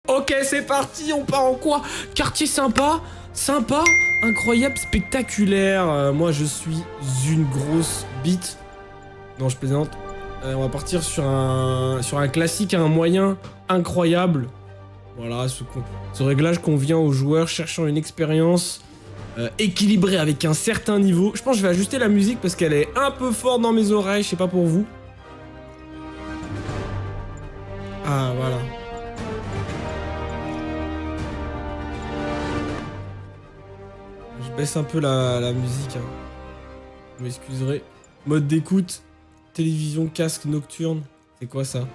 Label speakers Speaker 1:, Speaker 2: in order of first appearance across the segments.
Speaker 1: Ok, c'est parti, on part en quoi? Quartier sympa, sympa, incroyable, spectaculaire. Moi, je suis une grosse bite. Non, je plaisante. On va partir sur un classique, un moyen incroyable. Voilà, ce réglage convient aux joueurs cherchant une expérience équilibrée avec un certain niveau. Je pense que je vais ajuster la musique parce qu'elle est un peu forte dans mes oreilles, je sais pas pour vous. Ah, voilà. Je baisse un peu la musique. Hein. Vous m'excuserez. Mode d'écoute, télévision, casque nocturne. C'est quoi ça?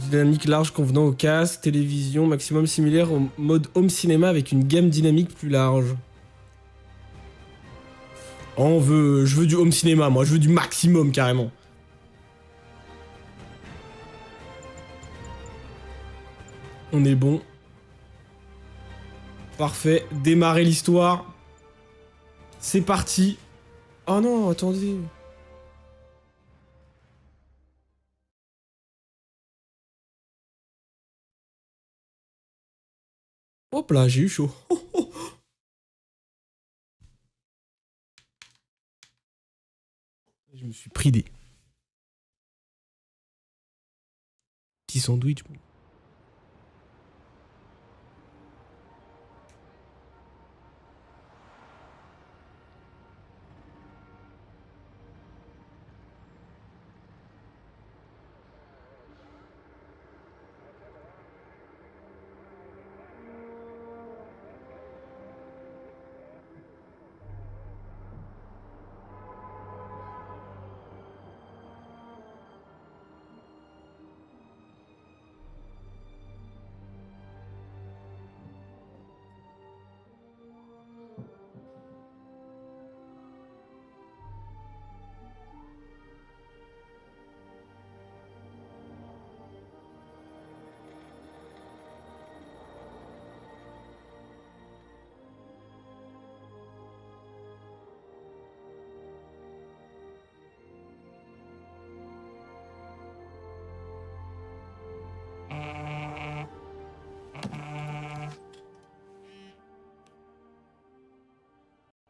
Speaker 1: Dynamique large convenant au casque, télévision, maximum similaire au mode home cinéma avec une gamme dynamique plus large. Oh, je veux du home cinéma, moi, je veux du maximum carrément. On est bon. Parfait, démarrer l'histoire. C'est parti. Oh non, attendez. Hop là, j'ai eu chaud. Je me suis pris des petits sandwichs.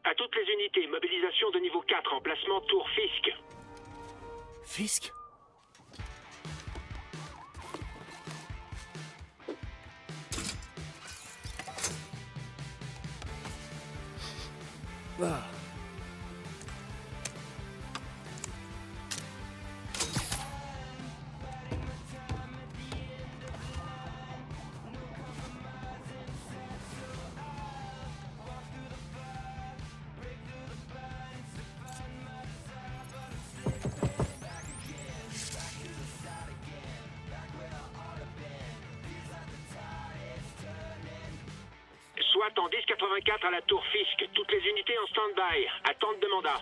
Speaker 2: À toutes les unités, mobilisation de niveau 4, emplacement Tour Fisk.
Speaker 3: Fisk? Ah.
Speaker 2: Soit en 1084 à la Tour Fisk. Toutes les unités en stand-by. Attente de mandat.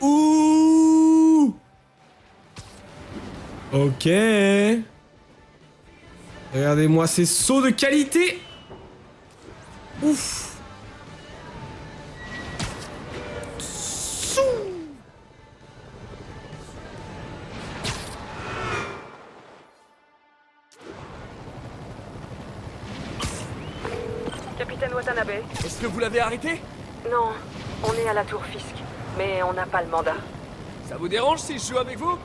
Speaker 1: Ouh. Ok. Regardez-moi ces sauts de qualité. Ouf.
Speaker 4: Capitaine Watanabe?
Speaker 3: Est-ce que vous l'avez arrêté?
Speaker 4: Non, on est à la Tour Fisk, mais on n'a pas le mandat.
Speaker 3: Ça vous dérange si je joue avec vous?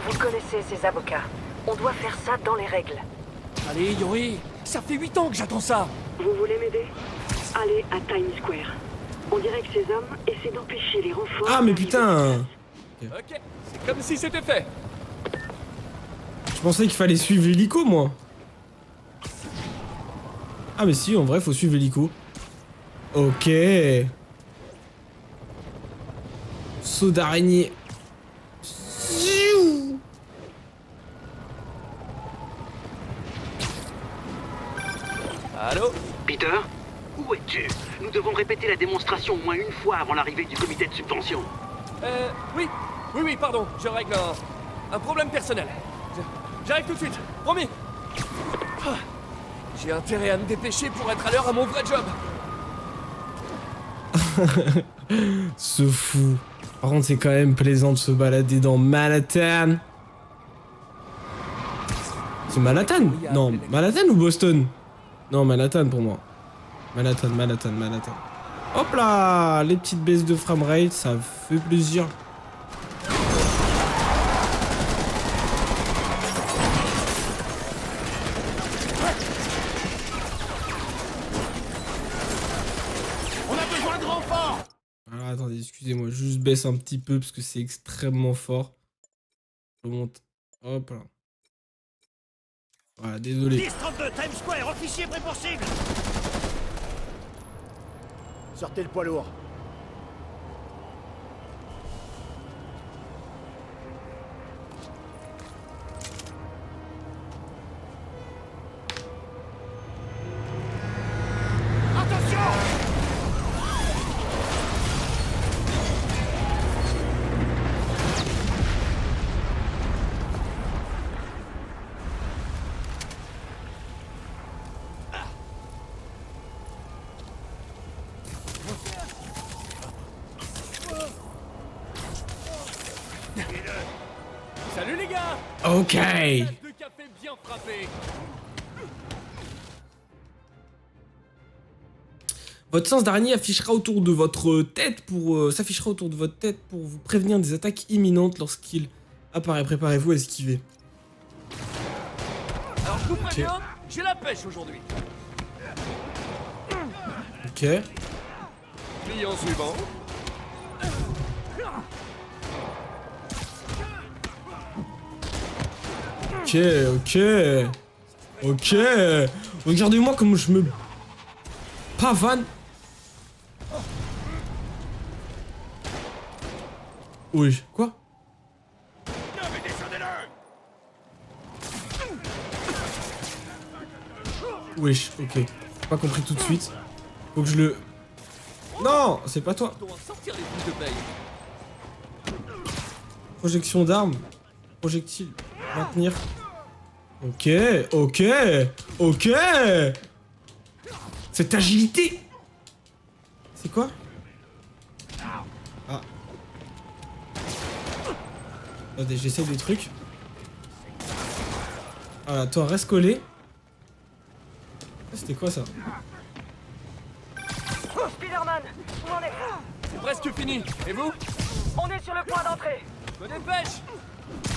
Speaker 4: Vous connaissez ces avocats. On doit faire ça dans les règles.
Speaker 3: Allez, Yori, ça fait 8 ans que j'attends ça.
Speaker 4: Vous voulez m'aider? Allez à Times Square. On dirait que ces hommes essaient d'empêcher les renforts...
Speaker 1: Ah mais putain.
Speaker 3: Ok, c'est comme si c'était fait.
Speaker 1: Je pensais qu'il fallait suivre l'hélico, moi. Ah mais si, en vrai, faut suivre l'hélico. Ok. Saut d'araignée.
Speaker 3: Allô?
Speaker 5: Peter? Où es-tu? Nous devons répéter la démonstration au moins une fois avant l'arrivée du comité de subvention.
Speaker 3: Oui, pardon, je règle un problème personnel. J'arrive tout de suite, promis. J'ai intérêt à me dépêcher pour être à l'heure à mon vrai job.
Speaker 1: Ce fou. Par contre, c'est quand même plaisant de se balader dans Manhattan. C'est Manhattan? Non, Manhattan ou Boston? Non, Manhattan pour moi. Manhattan. Hop là, les petites baisses de framerate, ça fait plaisir. Alors attendez, excusez-moi, juste baisse un petit peu parce que c'est extrêmement fort. Je monte. Hop là. Voilà, désolé.
Speaker 6: 10-32 Times Square, officier prêt pour cible. Sortez le poids lourd.
Speaker 3: Salut les gars!
Speaker 1: Ok.
Speaker 3: Tasse de café bien frappé.
Speaker 1: Votre sens d'araignée affichera autour de votre tête pour s'affichera autour de votre tête pour vous prévenir des attaques imminentes lorsqu'il apparaît. Préparez-vous à esquiver.
Speaker 3: Alors je vous préviens, j'ai la pêche aujourd'hui.
Speaker 1: Ok.
Speaker 3: Client suivant.
Speaker 1: Ok. Regardez-moi comme je me pavane. Oui, quoi? Wesh, ok. Pas compris tout de suite. Faut que je le... Non, c'est pas toi.
Speaker 3: On va sortir les boules de paye.
Speaker 1: Projection d'armes. Projectile. Maintenir. Ok. Cette agilité. C'est quoi? Ah. Attendez, j'essaie des trucs. Voilà, toi reste collé. C'était quoi ça?
Speaker 7: Spider-Man, où en est?
Speaker 3: C'est presque fini. Et vous?
Speaker 7: On est sur le point d'entrée.
Speaker 3: Me dépêche.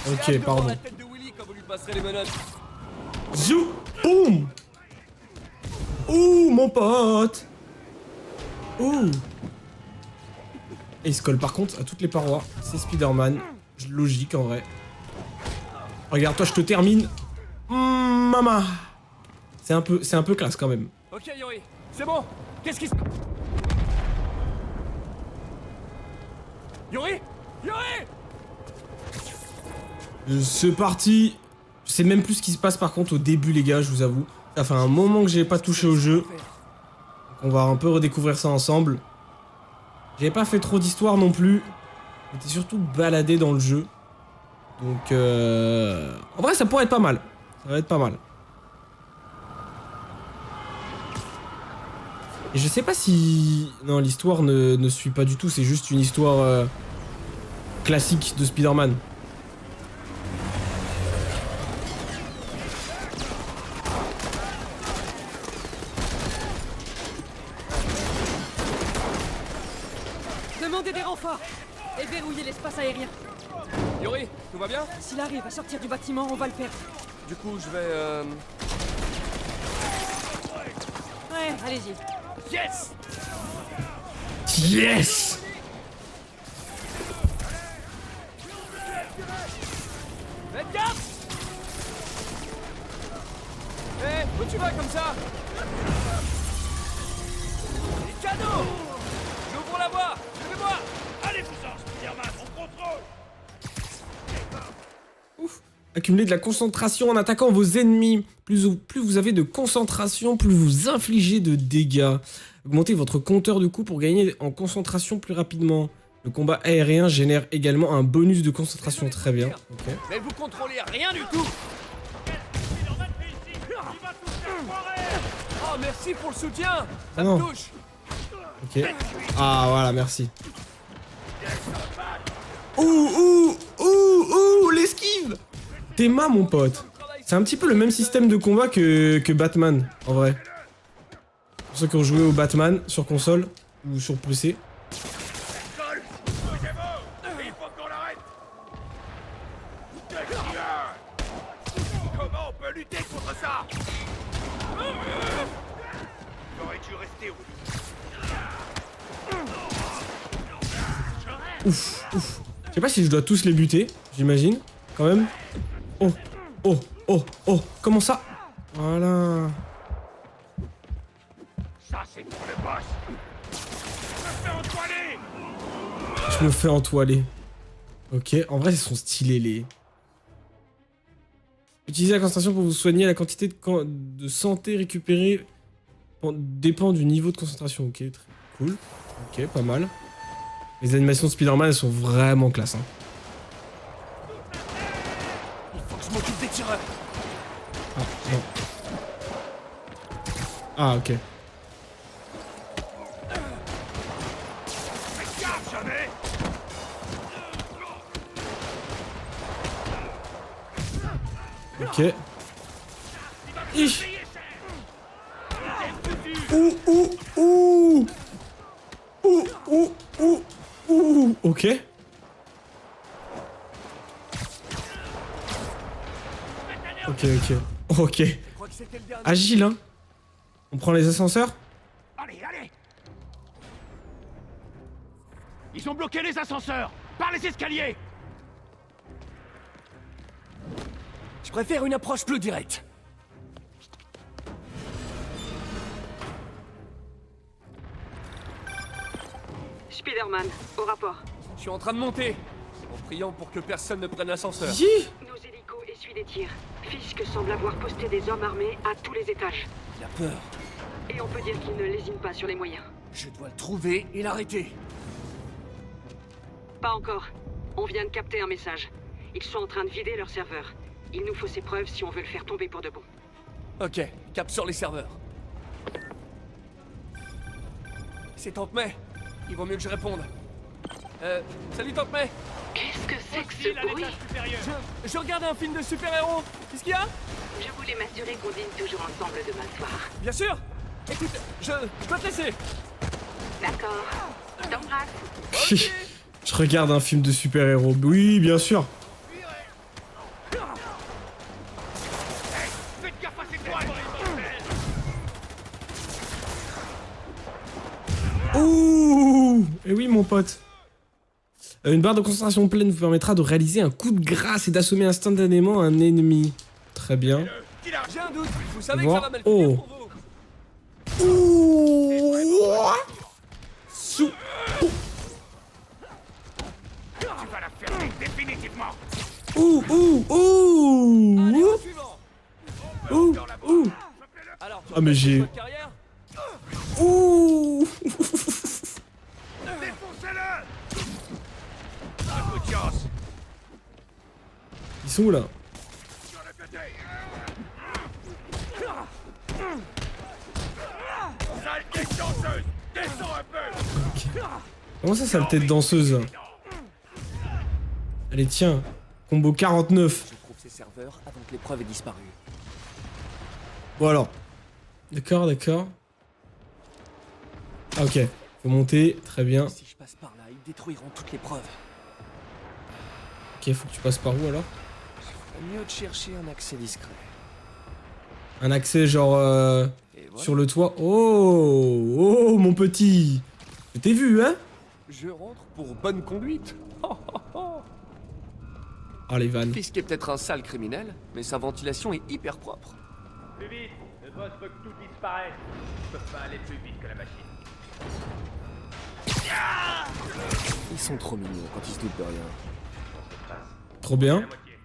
Speaker 3: J'ai hâte
Speaker 1: Ok,
Speaker 3: de voir
Speaker 1: pardon.
Speaker 3: la tête de Willy quand vous lui passerez les menottes.
Speaker 1: Zou. Boum. Ouh, mon pote. Ouh. Et il se colle par contre à toutes les parois. C'est Spider-Man. Logique en vrai. Regarde, toi, je te termine. Maman. C'est un peu classe quand même.
Speaker 3: Ok Yori, c'est bon. Qu'est-ce qui se... Yori?
Speaker 1: C'est parti. Je sais même plus ce qui se passe par contre au début les gars, je vous avoue. Ça fait un moment que j'ai pas touché au jeu. Donc on va un peu redécouvrir ça ensemble. J'avais pas fait trop d'histoire non plus. J'étais surtout baladé dans le jeu. Donc en vrai ça pourrait être pas mal. Ça va être pas mal. Et je sais pas si... Non, l'histoire ne suit pas du tout, c'est juste une histoire classique de Spider-Man.
Speaker 7: Demandez des renforts et verrouillez l'espace aérien.
Speaker 3: Yori, tout va bien?
Speaker 7: S'il arrive à sortir du bâtiment, on va le perdre.
Speaker 3: Du coup, je vais
Speaker 7: Ouais, allez-y.
Speaker 3: Yes!
Speaker 1: Yes!
Speaker 3: Faites gaffe! Hé, où tu vas comme ça? Les cadeaux! J'ouvre la voie! Suivez-moi!
Speaker 6: Allez, puissance, Spider-Man, on contrôle.
Speaker 1: Ouf. Accumulez de la concentration en attaquant vos ennemis. Plus vous avez de concentration, plus vous infligez de dégâts. Augmentez votre compteur de coups pour gagner en concentration plus rapidement. Le combat aérien génère également un bonus de concentration. Très bien. Ok.
Speaker 3: Mais vous contrôlez rien du tout!
Speaker 6: Spider-Man fait ici. Il va tout faire foirer.
Speaker 3: Oh, merci pour le soutien!
Speaker 1: Ah
Speaker 3: Ça
Speaker 1: non.
Speaker 3: me touche!
Speaker 1: Ok. Ah, voilà, merci. Ouh, l'esquive. Théma, mon pote. C'est un petit peu le même système de combat que Batman, en vrai. Pour ceux qui ont joué au Batman sur console ou sur PC.
Speaker 6: Il faut qu'on l'arrête. Comment on peut lutter contre ça? J'aurais dû rester au lit.
Speaker 1: Ouf. Je sais pas si je dois tous les buter, j'imagine. Quand même. Oh. Comment ça? Voilà.
Speaker 6: Ça, c'est pour le boss. Je me fais entoiler.
Speaker 1: Je me fais entoiler. Ok, en vrai, ils sont stylés, les... Utilisez la concentration pour vous soigner. La quantité de santé récupérée dépend du niveau de concentration. Ok, très cool. Ok, pas mal. Les animations de Spider-Man, elles sont vraiment classe. Hein.
Speaker 3: Il faut que je m'occupe des tireurs.
Speaker 1: Ah, non. Ah, ok.
Speaker 6: Fais gaffe, jamais.
Speaker 1: Ok. Ich. Ok. Ok.
Speaker 3: Je crois que c'était le dernier.
Speaker 1: Agile, hein. On prend les ascenseurs?
Speaker 6: Allez. Ils ont bloqué les ascenseurs. Par les escaliers.
Speaker 3: Je préfère une approche plus directe.
Speaker 4: Spider-Man, au rapport.
Speaker 3: Je suis en train de monter, en priant pour que personne ne prenne l'ascenseur.
Speaker 1: Hi.
Speaker 4: Nos hélicos essuient des tirs. Fisk semble avoir posté des hommes armés à tous les étages.
Speaker 3: Il a peur.
Speaker 4: Et on peut dire qu'il ne lésine pas sur les moyens.
Speaker 3: Je dois le trouver et l'arrêter.
Speaker 4: Pas encore. On vient de capter un message. Ils sont en train de vider leur serveur. Il nous faut ces preuves si on veut le faire tomber pour de bon.
Speaker 3: Ok, cap sur les serveurs. C'est Tante May. Il vaut mieux que je réponde. Salut Tante May.
Speaker 4: Qu'est-ce que c'est que
Speaker 6: File à
Speaker 4: ce bruit?
Speaker 6: l'étage supérieur.
Speaker 3: Je regarde un film de super-héros. Qu'est-ce qu'il y a?
Speaker 4: Je voulais m'assurer qu'on dîne toujours ensemble demain soir.
Speaker 3: Bien sûr. Écoute, je dois te laisser.
Speaker 4: D'accord. Je t'embrasse.
Speaker 1: Je regarde un film de super-héros. Oui, bien sûr.
Speaker 6: Faites gaffe à ces toiles.
Speaker 1: Ouh. Et oui, mon pote. Une barre de concentration pleine vous permettra de réaliser un coup de grâce et d'assommer instantanément un ennemi. Très bien.
Speaker 3: J'ai un doute. Vous savez que ça va mal
Speaker 1: Oh.
Speaker 3: finir pour vous.
Speaker 1: Ouh.
Speaker 6: Tu vas la fermer définitivement.
Speaker 1: Ouh.
Speaker 3: Allez, au suivant.
Speaker 1: Ouh.
Speaker 3: Alors,
Speaker 1: Ah, mais j'ai...
Speaker 3: votre carrière?
Speaker 1: Ouh.
Speaker 6: Défoncez-le. Un coup de chance.
Speaker 1: Ils sont où là?
Speaker 6: Sur le côté. Saleté de danseuse. Descends un peu.
Speaker 1: Comment ça, sale tête danseuse? Allez, tiens. Combo 49.
Speaker 3: Je trouve ces serveurs avant que l'épreuve ait disparu.
Speaker 1: Bon alors. D'accord. Ah, ok. Faut monter. Très bien.
Speaker 3: Si je passe par là, ils détruiront toutes les preuves.
Speaker 1: Ok, faut que tu passes par où alors?
Speaker 3: Mieux de chercher un accès discret.
Speaker 1: Un accès genre
Speaker 3: Et voilà.
Speaker 1: sur le toit. Oh, mon petit. Je t'ai vu, hein?
Speaker 3: Je rentre pour bonne conduite.
Speaker 1: Ah, les vannes.
Speaker 3: Fisk est peut-être un sale criminel, mais sa ventilation est hyper propre.
Speaker 6: Plus vite. Le boss veut que tout disparaisse. Je peux pas aller plus vite que la machine.
Speaker 3: Ils sont trop mignons quand ils se doutent de rien.
Speaker 1: Trop bien.
Speaker 6: La moitié.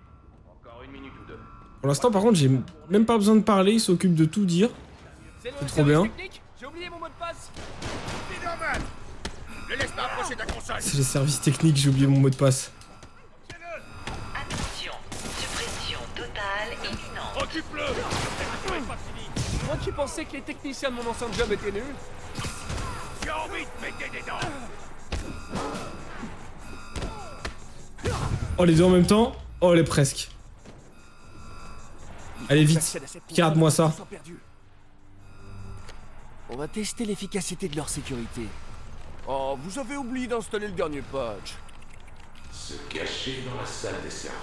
Speaker 6: Encore une minute ou deux.
Speaker 1: Pour l'instant, par contre, j'ai même pas besoin de parler. Il s'occupe de tout dire.
Speaker 3: C'est
Speaker 1: trop bien.
Speaker 3: technique. J'ai oublié mon mot de passe.
Speaker 6: Spider-Man. Ne laisse pas approcher ta console.
Speaker 1: C'est les services techniques. J'ai oublié mon mot de passe.
Speaker 8: Attention, suppression totale imminente.
Speaker 6: Occupe-le.
Speaker 3: Moi qui pensais que les techniciens de mon ancien job étaient nuls.
Speaker 6: J'ai envie de
Speaker 1: Oh, les deux en même temps. Oh, les presque. Allez, vite.
Speaker 3: J'accède à cette tour.
Speaker 1: Pirate-moi ça.
Speaker 3: Ils sont perdus. On va tester l'efficacité de leur sécurité. Oh, vous avez oublié d'installer le dernier patch.
Speaker 9: Se cacher dans la salle des serveurs,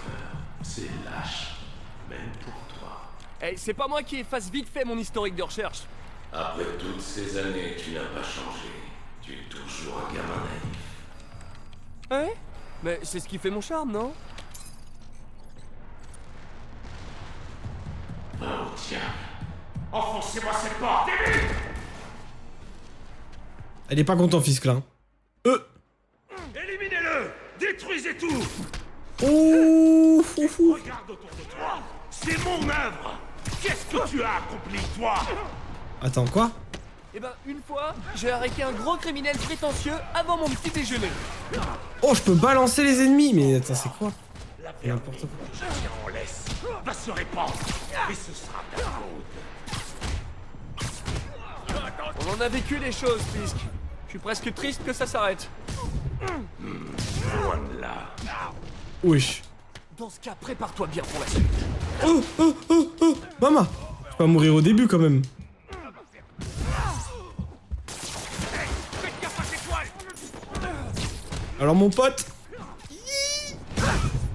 Speaker 9: c'est lâche, même pour toi.
Speaker 3: Eh, c'est pas moi qui efface vite fait mon historique de recherche.
Speaker 9: Après toutes ces années, tu n'as pas changé. Tu es toujours un gamin naïf.
Speaker 3: Ouais. Mais c'est ce qui fait mon charme, non?
Speaker 9: Oh tiens.
Speaker 6: Enfoncez-moi cette porte, et vite!
Speaker 1: Elle est pas contente, Fisk, là.
Speaker 6: Éliminez-le! Détruisez tout!
Speaker 1: Ouh, foufou.
Speaker 6: Regarde autour de toi! C'est mon œuvre! Qu'est-ce que tu as accompli, toi?
Speaker 1: Attends, quoi?
Speaker 3: Eh ben, une fois, j'ai arrêté un gros criminel prétentieux avant mon petit déjeuner.
Speaker 1: Oh, je peux balancer les ennemis. Mais attends, c'est quoi?
Speaker 6: La
Speaker 1: N'importe
Speaker 6: vermine que je tiens en laisse va se répandre, et ce sera ta faute.
Speaker 3: On en a vécu des choses, Fisk. Je suis presque triste que ça s'arrête.
Speaker 6: Loin de là.
Speaker 1: Wesh.
Speaker 3: Dans ce cas, prépare-toi bien pour la suite.
Speaker 1: Oh, maman. Je vais pas mourir au début, quand même. Alors, mon pote.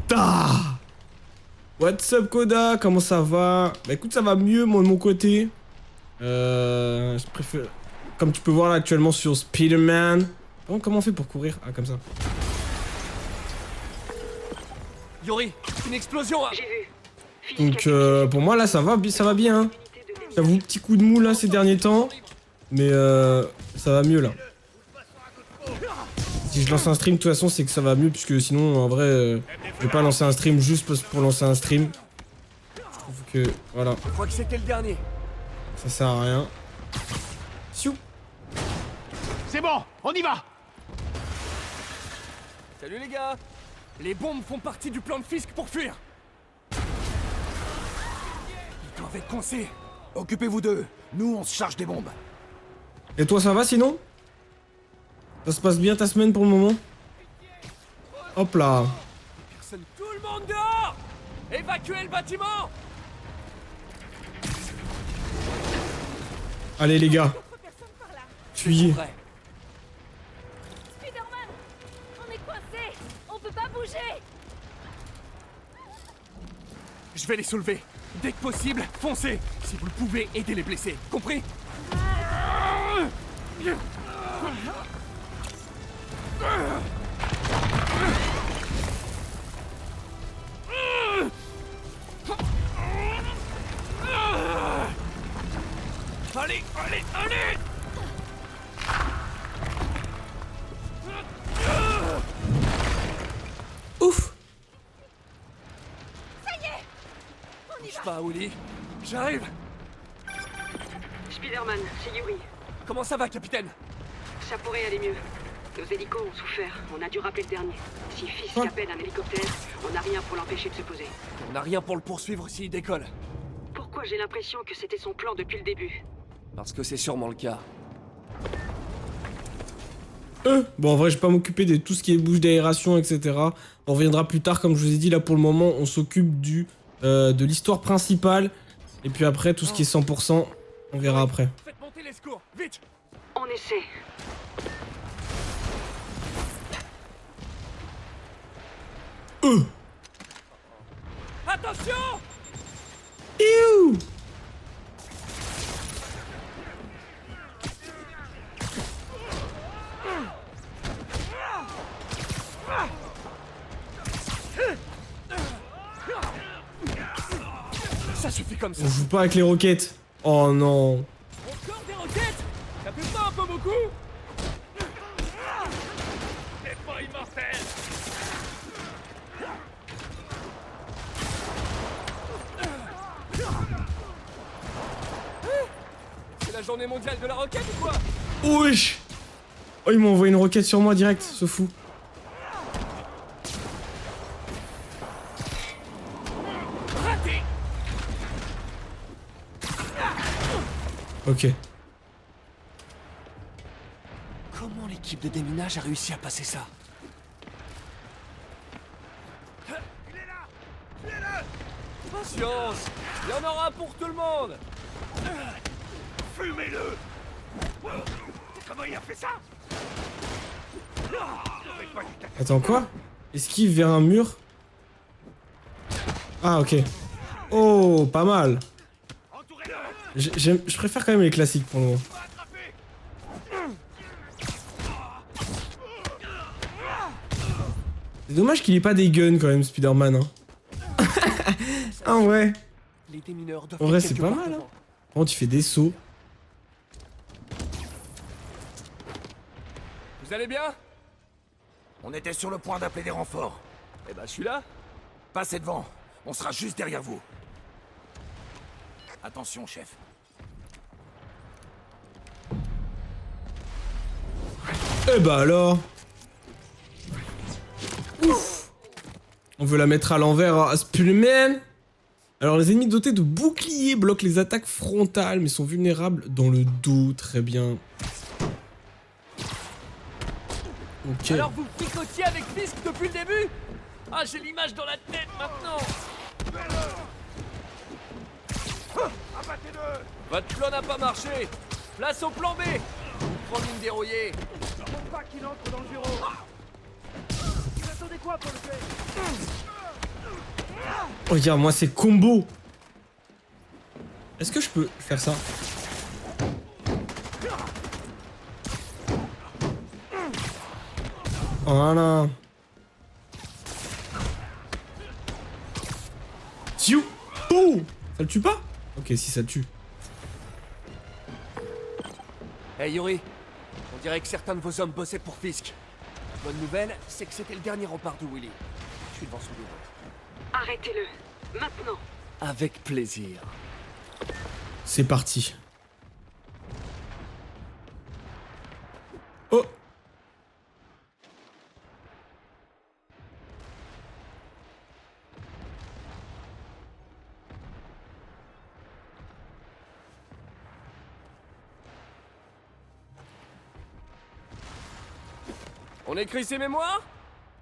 Speaker 1: Ta. What's up, Koda? Comment ça va? Bah écoute, ça va mieux, moi, de mon côté. Je préfère... Comme tu peux voir là actuellement sur Spider-Man. Bon, comment on fait pour courir? Ah, comme ça.
Speaker 3: Yori, une explosion.
Speaker 4: J'ai vu.
Speaker 1: Donc, pour moi, là, ça va bien. Hein. J'avoue, petit coup de mou, là, ces derniers temps. Mais, ça va mieux, là. Si je lance un stream, de toute façon, c'est que ça va mieux. Puisque sinon, en vrai, je vais pas lancer un stream juste pour lancer un stream. Je trouve que, voilà,
Speaker 3: Je crois que c'était le dernier.
Speaker 1: ça sert à rien. Siou.
Speaker 6: C'est bon, on y va!
Speaker 3: Salut les gars. Les bombes font partie du plan de Fisk pour fuir. Ils doivent être coincés.
Speaker 10: Occupez-vous d'eux. Nous, on se charge des bombes.
Speaker 1: Et toi, ça va sinon? Ça se passe bien ta semaine pour le moment? Hop là.
Speaker 3: Personne, tout le monde dehors. Évacuez le bâtiment.
Speaker 1: Allez les gars. Fuyez.
Speaker 3: Ouais.
Speaker 7: Spider-Man, on est coincés. On peut pas bouger.
Speaker 3: Je vais les soulever. Dès que possible, foncez. Si vous le pouvez, aidez les blessés. Compris? Allez, allez, allez!
Speaker 1: Ouf.
Speaker 3: Bouge pas, Willy. J'arrive.
Speaker 4: Spider-Man, c'est Yuri.
Speaker 3: Comment ça va, capitaine?
Speaker 4: Ça pourrait aller mieux. Nos hélicos ont souffert. On a dû rappeler le dernier. Si Fisk
Speaker 1: Quoi?
Speaker 4: appelle un hélicoptère, on n'a rien pour l'empêcher de se poser.
Speaker 3: On n'a rien pour le poursuivre s'il décolle.
Speaker 4: Pourquoi j'ai l'impression que c'était son plan depuis le début?
Speaker 3: Parce que c'est sûrement le cas.
Speaker 1: Bon, en vrai, je vais pas m'occuper de tout ce qui est bouche d'aération, etc. On reviendra plus tard, comme je vous ai dit. Là, pour le moment, on s'occupe de l'histoire principale. Et puis après, tout ce qui est 100%, on verra après.
Speaker 3: Faites monter les secours, vite!
Speaker 4: On essaie.
Speaker 3: Attention!
Speaker 1: Iouh.
Speaker 3: Ça suffit comme ça.
Speaker 1: On joue pas avec les roquettes. Oh non.
Speaker 3: Encore des roquettes? Ça fait pas un peu beaucoup? C'est pas immortel! C'est la journée mondiale de la roquette ou quoi?
Speaker 1: Wesh. Oh, ils m'ont envoyé une roquette sur moi direct, ce fou.
Speaker 3: Raté!
Speaker 1: Ok.
Speaker 3: Comment l'équipe de déminage a réussi à passer ça? Patience. Il y en aura pour tout le monde.
Speaker 10: Fumez-le! Comment il a fait ça?
Speaker 1: Attends, quoi? Esquive vers un mur? Ah, ok. Oh, pas mal. Je préfère quand même les classiques pour le moment. C'est dommage qu'il ait pas des guns quand même, Spider-Man. Hein. Ah ouais.
Speaker 3: Les démineurs doivent
Speaker 1: En vrai,
Speaker 3: être
Speaker 1: c'est
Speaker 3: quelque
Speaker 1: pas
Speaker 3: part
Speaker 1: mal. Hein.
Speaker 3: devant.
Speaker 1: Par contre, il fait des sauts.
Speaker 3: Vous allez bien?
Speaker 10: On était sur le point d'appeler des renforts.
Speaker 3: Eh ben, je suis là.
Speaker 10: Passez devant. On sera juste derrière vous. Attention, chef.
Speaker 1: Eh bah alors. Ouf. On veut la mettre à l'envers à Spider-Man. Alors les ennemis dotés de boucliers bloquent les attaques frontales mais sont vulnérables dans le dos. Très bien. Ok.
Speaker 3: Alors vous picotiez avec Fisk depuis le début? Ah, j'ai l'image dans la tête maintenant. Votre plan n'a pas marché. Place au plan B. Vous prenez une dérouillée.
Speaker 6: Faut pas qu'il entre dans le bureau. Vous attendez quoi pour le faire?
Speaker 1: Regarde, moi c'est combo. Est-ce que je peux faire ça? Voilà. Tiou. Oh. Ça le tue pas? Ok, si ça le tue.
Speaker 3: Hey Yuri, on dirait que certains de vos hommes bossaient pour Fisk. La bonne nouvelle, c'est que c'était le dernier rempart de Willy. Je suis devant son bureau.
Speaker 4: Arrêtez-le. Maintenant.
Speaker 3: Avec plaisir.
Speaker 1: C'est parti. Oh.
Speaker 3: On écrit ses mémoires?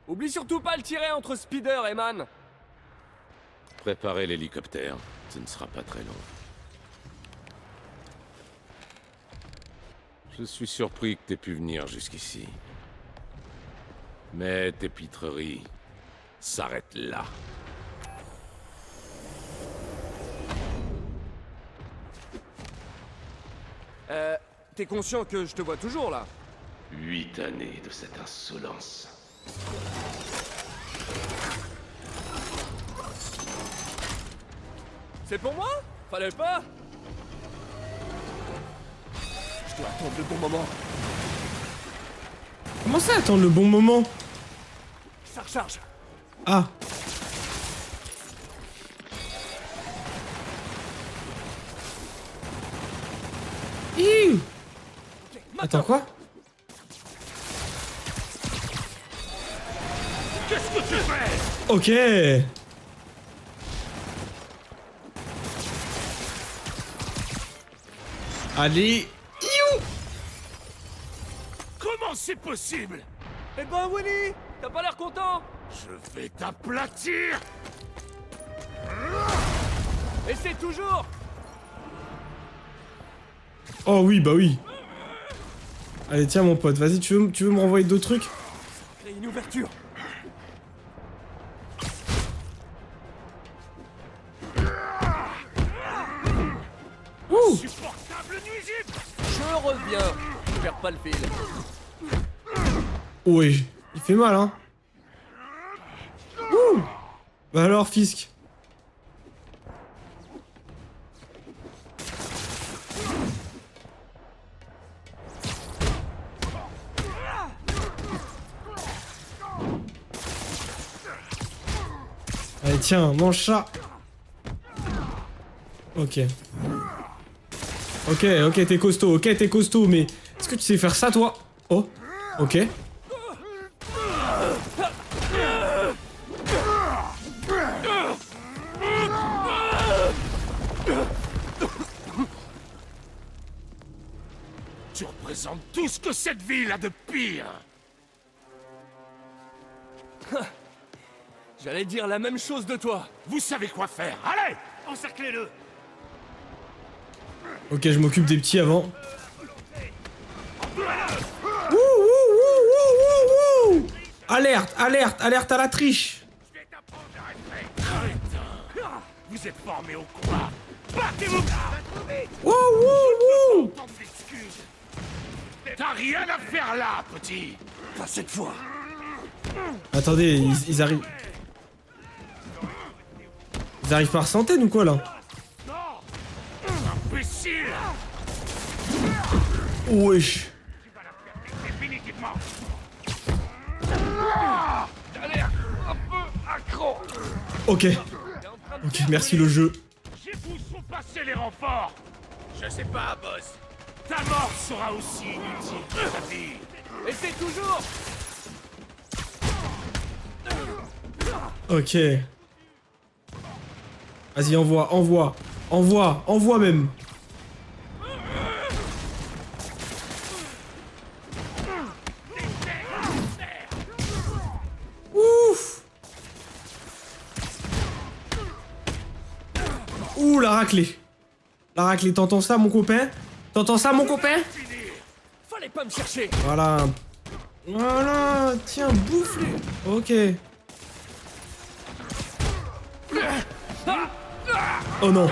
Speaker 3: Oublie surtout pas le tirer entre Spider et Man.
Speaker 9: Préparez l'hélicoptère, ce ne sera pas très long. Je suis surpris que t'aies pu venir jusqu'ici. Mais tes pitreries s'arrêtent là.
Speaker 3: T'es conscient que je te vois toujours là?
Speaker 9: 8 années de cette insolence.
Speaker 3: C'est pour moi? Fallait pas? Je dois attendre le bon moment.
Speaker 1: Comment ça attendre le bon moment?
Speaker 3: Ça recharge.
Speaker 1: Ah. Hiu. Attends quoi?
Speaker 10: Qu'est-ce que tu fais?
Speaker 1: Ok. Allez. Hiu.
Speaker 10: Comment c'est possible?
Speaker 3: Eh ben Willy, t'as pas l'air content?
Speaker 10: Je vais t'aplatir!
Speaker 3: Et c'est toujours.
Speaker 1: Oh oui, bah oui. Allez, tiens mon pote, vas-y, tu veux me renvoyer d'autres trucs?
Speaker 3: Créer une ouverture.
Speaker 1: Ouh.
Speaker 10: Supportable nuisible!
Speaker 3: Je reviens. Je perds pas le fil.
Speaker 1: Oui, il fait mal, hein. Ouh. Bah alors, Fisk. Allez, tiens, mange ça. Ok. Ok, t'es costaud, mais est-ce que tu sais faire ça, toi? Oh, ok.
Speaker 10: Tu représentes tout ce que cette ville a de pire!
Speaker 3: J'allais dire la même chose de toi.
Speaker 10: Vous savez quoi faire. Allez, encerclez-le.
Speaker 1: Ok, je m'occupe des petits avant. Alerte, alerte, alerte à la triche.
Speaker 10: Je vais t'apprendre le respect. Crétin. Vous êtes formés au combat. Battez-vous. Tant d'excuses. T'as rien à faire là, petit.
Speaker 3: Pas cette fois.
Speaker 1: Attendez, ils arrivent. Ils arrivent par centaines ou quoi là?
Speaker 10: Imbécile.
Speaker 1: Wesh.
Speaker 10: Définitivement.
Speaker 3: T'as l'air un peu accro.
Speaker 1: Ok. Ok, merci le jeu.
Speaker 10: Chez vous sont passés les renforts. Je sais pas, boss. Ta mort sera aussi inutile que ta vie.
Speaker 3: Et c'est toujours.
Speaker 1: Ok. Vas-y, envoie, envoie. Envoie, envoie même. Ouf. Ouh, la raclée. La raclée, t'entends ça mon copain? T'entends ça mon copain?
Speaker 3: Fallait pas me chercher.
Speaker 1: Voilà. Voilà, tiens, bouffe-les. Ok. Oh non.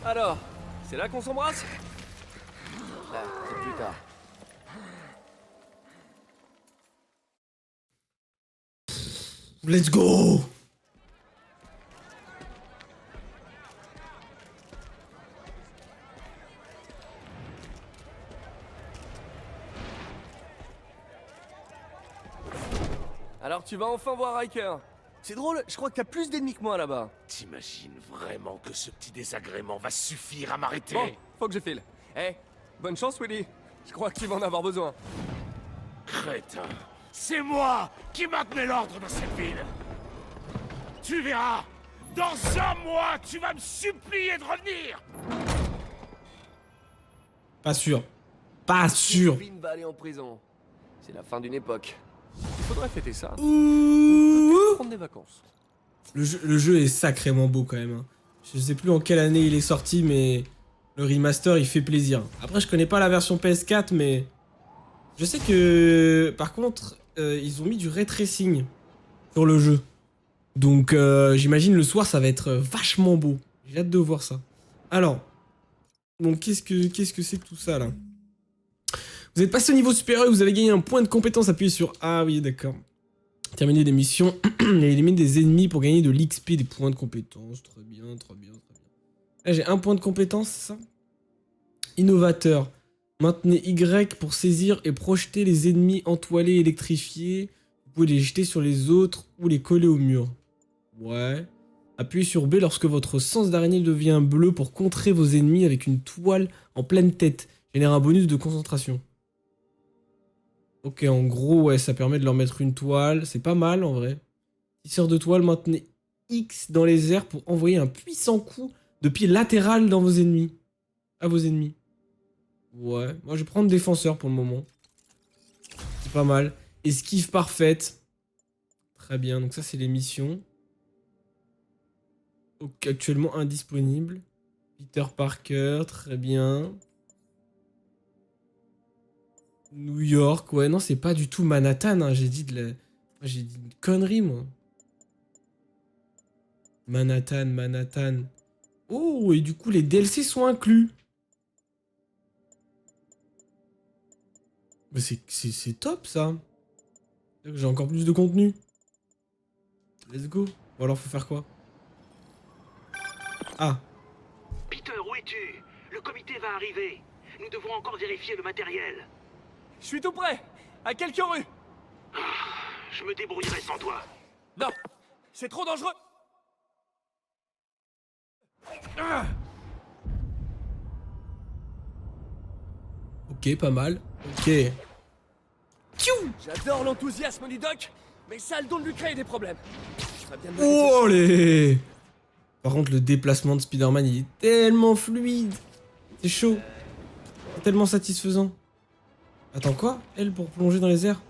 Speaker 3: Alors, c'est là qu'on s'embrasse? Là, c'est plus tard.
Speaker 1: Let's go.
Speaker 3: Alors tu vas enfin voir Riker. C'est drôle, je crois que t'as plus d'ennemis que moi là-bas.
Speaker 10: T'imagines vraiment que ce petit désagrément va suffire à m'arrêter?
Speaker 3: Bon, faut que je file. Eh, bonne chance Willy. Je crois que tu vas en avoir besoin.
Speaker 10: Crétin, c'est moi qui maintenais l'ordre dans cette ville. Tu verras, dans un mois, tu vas me supplier de revenir.
Speaker 1: Pas sûr. Pas sûr.
Speaker 3: Vin va aller en prison. C'est la fin d'une époque. Il faudrait fêter ça.
Speaker 1: Ouh.
Speaker 3: Prendre des vacances.
Speaker 1: Le jeu est sacrément beau quand même. Hein. Je sais plus en quelle année il est sorti, mais le remaster il fait plaisir. Après, je connais pas la version PS4, mais je sais que par contre, ils ont mis du ray tracing sur le jeu. Donc, j'imagine le soir ça va être vachement beau. J'ai hâte de voir ça. Alors, donc qu'est-ce que c'est que tout ça là? Vous êtes passé au niveau supérieur, vous avez gagné un point de compétence, appuyez sur... Ah oui, d'accord. Terminer des missions et éliminer des ennemis pour gagner de l'XP, des points de compétence. Très bien, très bien, très bien. Là, j'ai un point de compétence, c'est ça? Innovateur. Maintenez Y pour saisir et projeter les ennemis entoilés et électrifiés. Vous pouvez les jeter sur les autres ou les coller au mur. Ouais. Appuyez sur B lorsque votre sens d'araignée devient bleu pour contrer vos ennemis avec une toile en pleine tête. Génère un bonus de concentration. Ok, en gros, ouais, ça permet de leur mettre une toile. C'est pas mal, en vrai. Tisseur de toile, maintenez X dans les airs pour envoyer un puissant coup de pied latéral dans vos ennemis. À vos ennemis. Ouais, moi je vais prendre défenseur pour le moment. C'est pas mal. Esquive parfaite. Très bien, donc ça c'est les missions. Ok, actuellement indisponible. Peter Parker, très bien. New York, ouais, non, c'est pas du tout Manhattan, hein. J'ai dit une connerie, moi. Manhattan. Oh, et du coup, les DLC sont inclus. Mais c'est top, ça. J'ai encore plus de contenu. Let's go. Bon, alors, faut faire quoi? Ah.
Speaker 5: Peter, où es-tu? Le comité va arriver. Nous devons encore vérifier le matériel.
Speaker 3: Je suis tout près. À quelques rues.
Speaker 5: Je me débrouillerai sans toi.
Speaker 3: Non, c'est trop dangereux.
Speaker 1: Ok, pas mal. Ok.
Speaker 3: J'adore l'enthousiasme du doc, mais ça a le don de lui créer des problèmes. Je ferais bien de me
Speaker 1: Oh
Speaker 3: laisser-
Speaker 1: les. Par contre, le déplacement de Spider-Man, il est tellement fluide. C'est chaud. C'est tellement satisfaisant. Attends, quoi? Elle, pour plonger dans les airs?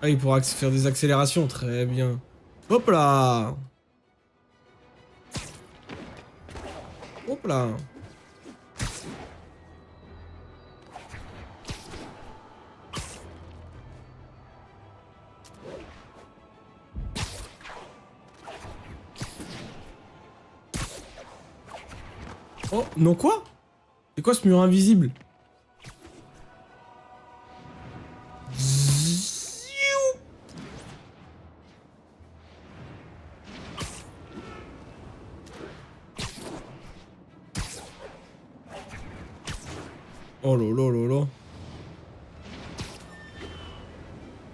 Speaker 1: Ah, il pourra faire des accélérations. Très bien. Hop là. Hop là. Oh, non quoi? C'est quoi ce mur invisible? Oh là là là là.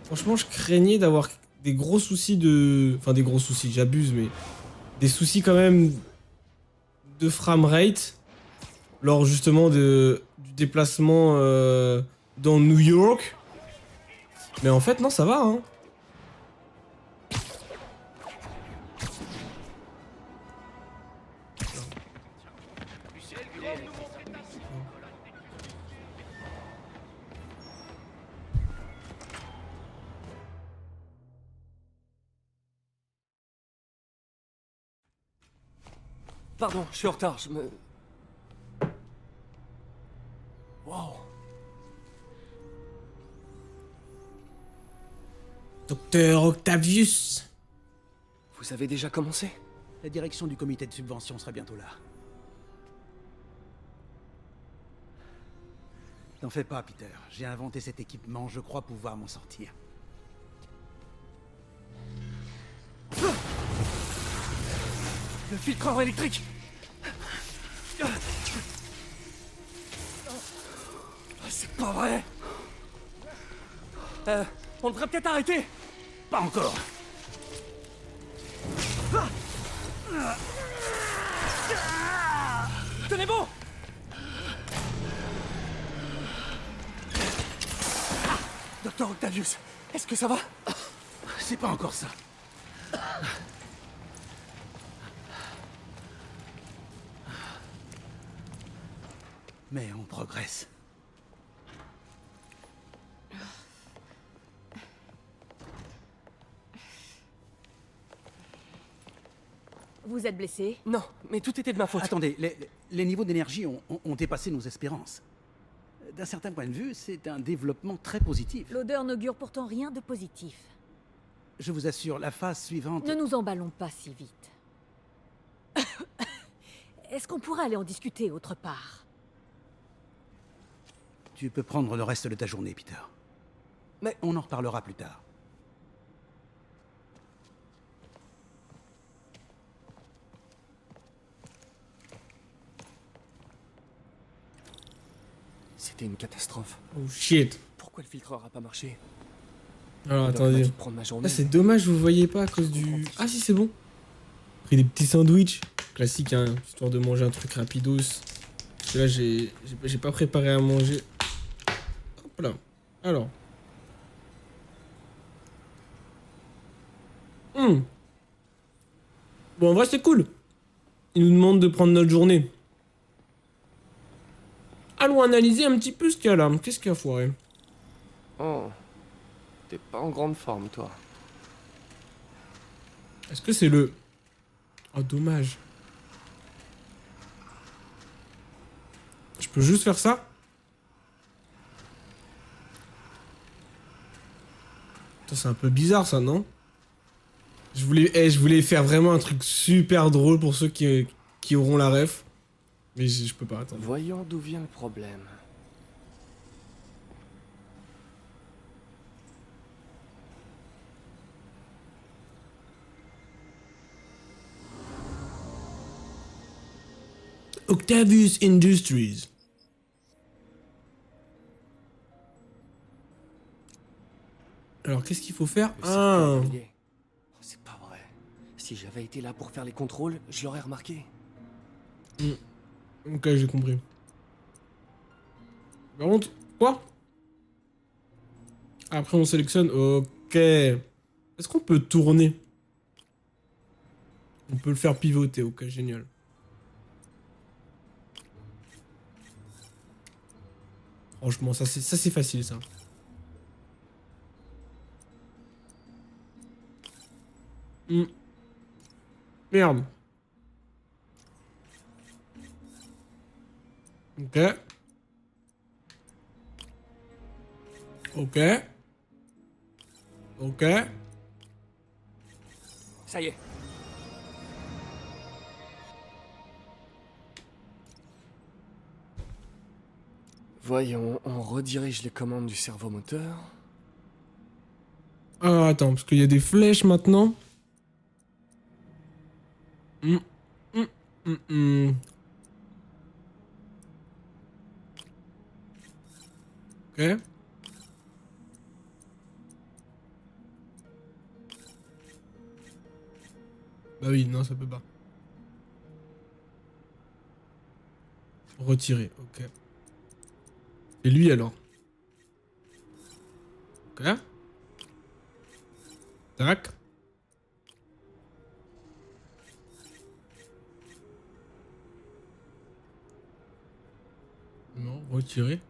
Speaker 1: Franchement, je craignais d'avoir des gros soucis de... Enfin, des gros soucis, j'abuse, mais... Des soucis quand même de framerate lors justement du déplacement dans New York. Mais en fait, non, ça va, hein.
Speaker 3: Pardon, je suis en retard, je me... Wow.
Speaker 1: Docteur Octavius.
Speaker 3: Vous avez déjà commencé?
Speaker 6: La direction du comité de subvention sera bientôt là. T'en fais pas, Peter. J'ai inventé cet équipement, je crois pouvoir m'en sortir.
Speaker 3: Le filtreur électrique. C'est pas vrai. On devrait peut-être arrêter.
Speaker 6: Pas encore.
Speaker 3: Tenez bon. Docteur Octavius, est-ce que ça va?
Speaker 6: C'est pas encore ça. Mais on progresse.
Speaker 7: Vous êtes blessé?
Speaker 3: Non, mais tout était de ma faute.
Speaker 6: Attendez, les niveaux d'énergie ont dépassé nos espérances. D'un certain point de vue, c'est un développement très positif.
Speaker 7: L'odeur n'augure pourtant rien de positif.
Speaker 6: Je vous assure, la phase suivante...
Speaker 7: Ne nous emballons pas si vite. Est-ce qu'on pourrait aller en discuter autre part?
Speaker 6: Tu peux prendre le reste de ta journée, Peter. Mais on en reparlera plus tard.
Speaker 3: C'était une catastrophe.
Speaker 1: Oh shit.
Speaker 3: Pourquoi le filtreur a pas marché?
Speaker 1: Alors
Speaker 3: Le doc m'a
Speaker 1: attendez.
Speaker 3: dit de prendre ma journée.
Speaker 1: Là, c'est dommage, vous voyez pas à cause du... Ah si, c'est bon. Pris des petits sandwichs. Classique, hein. Histoire de manger un truc rapidos. Parce que là, j'ai pas préparé à manger. Hop là. Alors. Bon, en vrai, c'est cool. Il nous demande de prendre notre journée. Allons analyser un petit peu ce qu'il y a là. Qu'est-ce qu'il y a foiré?
Speaker 3: Oh, t'es pas en grande forme, toi.
Speaker 1: Est-ce que c'est le... Oh, dommage. Je peux juste faire ça? C'est un peu bizarre ça, non? Je voulais faire vraiment un truc super drôle pour ceux qui auront la ref. Mais je peux pas, attendre.
Speaker 3: Voyons d'où vient le problème.
Speaker 1: Octavius Industries. Alors, qu'est-ce qu'il faut faire?
Speaker 3: Le serveur verrouillé. Oh, c'est pas vrai. Si j'avais été là pour faire les contrôles, je l'aurais remarqué.
Speaker 1: Ok, j'ai compris. Par contre, quoi? Après, on sélectionne. Ok. Est-ce qu'on peut tourner? On peut le faire pivoter. Ok, génial. Franchement, ça c'est facile, ça. Merde. Ok. Ok. Ok.
Speaker 3: Ça y est. Voyons, on redirige les commandes du servomoteur.
Speaker 1: Ah, attends, parce qu'il y a des flèches maintenant. Ok. Bah oui, non, ça peut pas. Retirer, ok. Et lui alors? Ok. Tac. Non, retirer.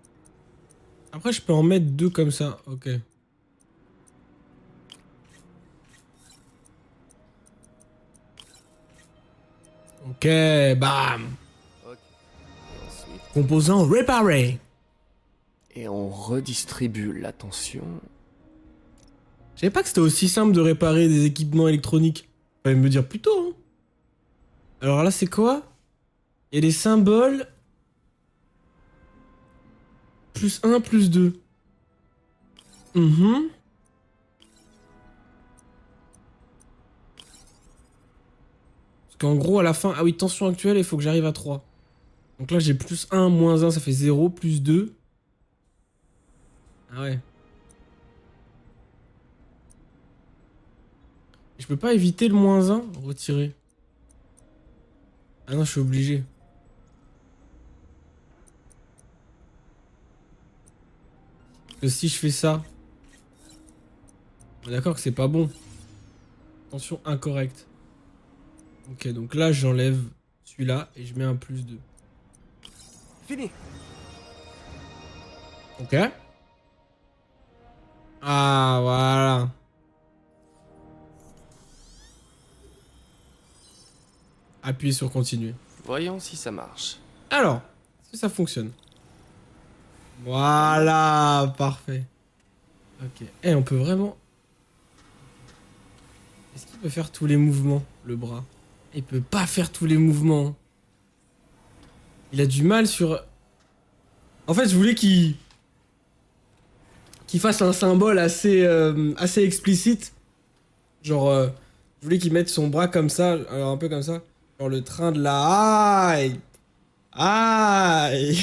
Speaker 1: Après, je peux en mettre deux comme ça, ok. Ok, bam.
Speaker 3: Ok. Et ensuite...
Speaker 1: Composant réparé.
Speaker 3: Et on redistribue l'attention.
Speaker 1: Je savais pas que c'était aussi simple de réparer des équipements électroniques. Fallait me dire plus tôt, hein. Alors là, c'est quoi? Il y a des symboles. Plus 1, plus 2. Parce qu'en gros, à la fin... Ah oui, tension actuelle, il faut que j'arrive à 3. Donc là, j'ai plus 1, moins 1, ça fait 0, plus 2. Ah ouais. Je peux pas éviter le moins 1? Retirer. Ah non, je suis obligé. Parce que si je fais ça... On est d'accord que c'est pas bon. Tension incorrecte. Ok, donc là, j'enlève celui-là et je mets un plus 2.
Speaker 3: Fini.
Speaker 1: Ok. Ah, voilà. Appuyez sur continuer.
Speaker 3: Voyons si ça marche.
Speaker 1: Alors, est-ce que ça fonctionne? Voilà, parfait. Ok. Eh, on peut vraiment... Est-ce qu'il peut faire tous les mouvements, le bras? Il peut pas faire tous les mouvements. Il a du mal sur... En fait, je voulais qu'il fasse un symbole assez, assez explicite. Genre, je voulais qu'il mette son bras comme ça, alors un peu comme ça. Genre le train de la... Aïe. Aïe.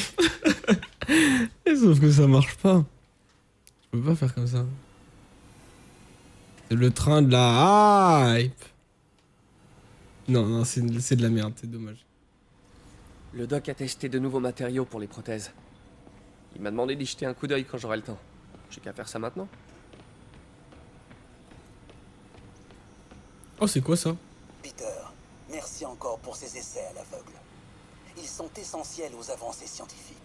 Speaker 1: Et sauf que ça marche pas. Je peux pas faire comme ça. C'est le train de la hype. Non, non, c'est de la merde, c'est dommage.
Speaker 3: Le doc a testé de nouveaux matériaux pour les prothèses. Il m'a demandé d'y jeter un coup d'œil quand j'aurai le temps. J'ai qu'à faire ça maintenant.
Speaker 1: Oh, c'est quoi ça?
Speaker 11: Peter, merci encore pour ces essais à l'aveugle. Ils sont essentiels aux avancées scientifiques.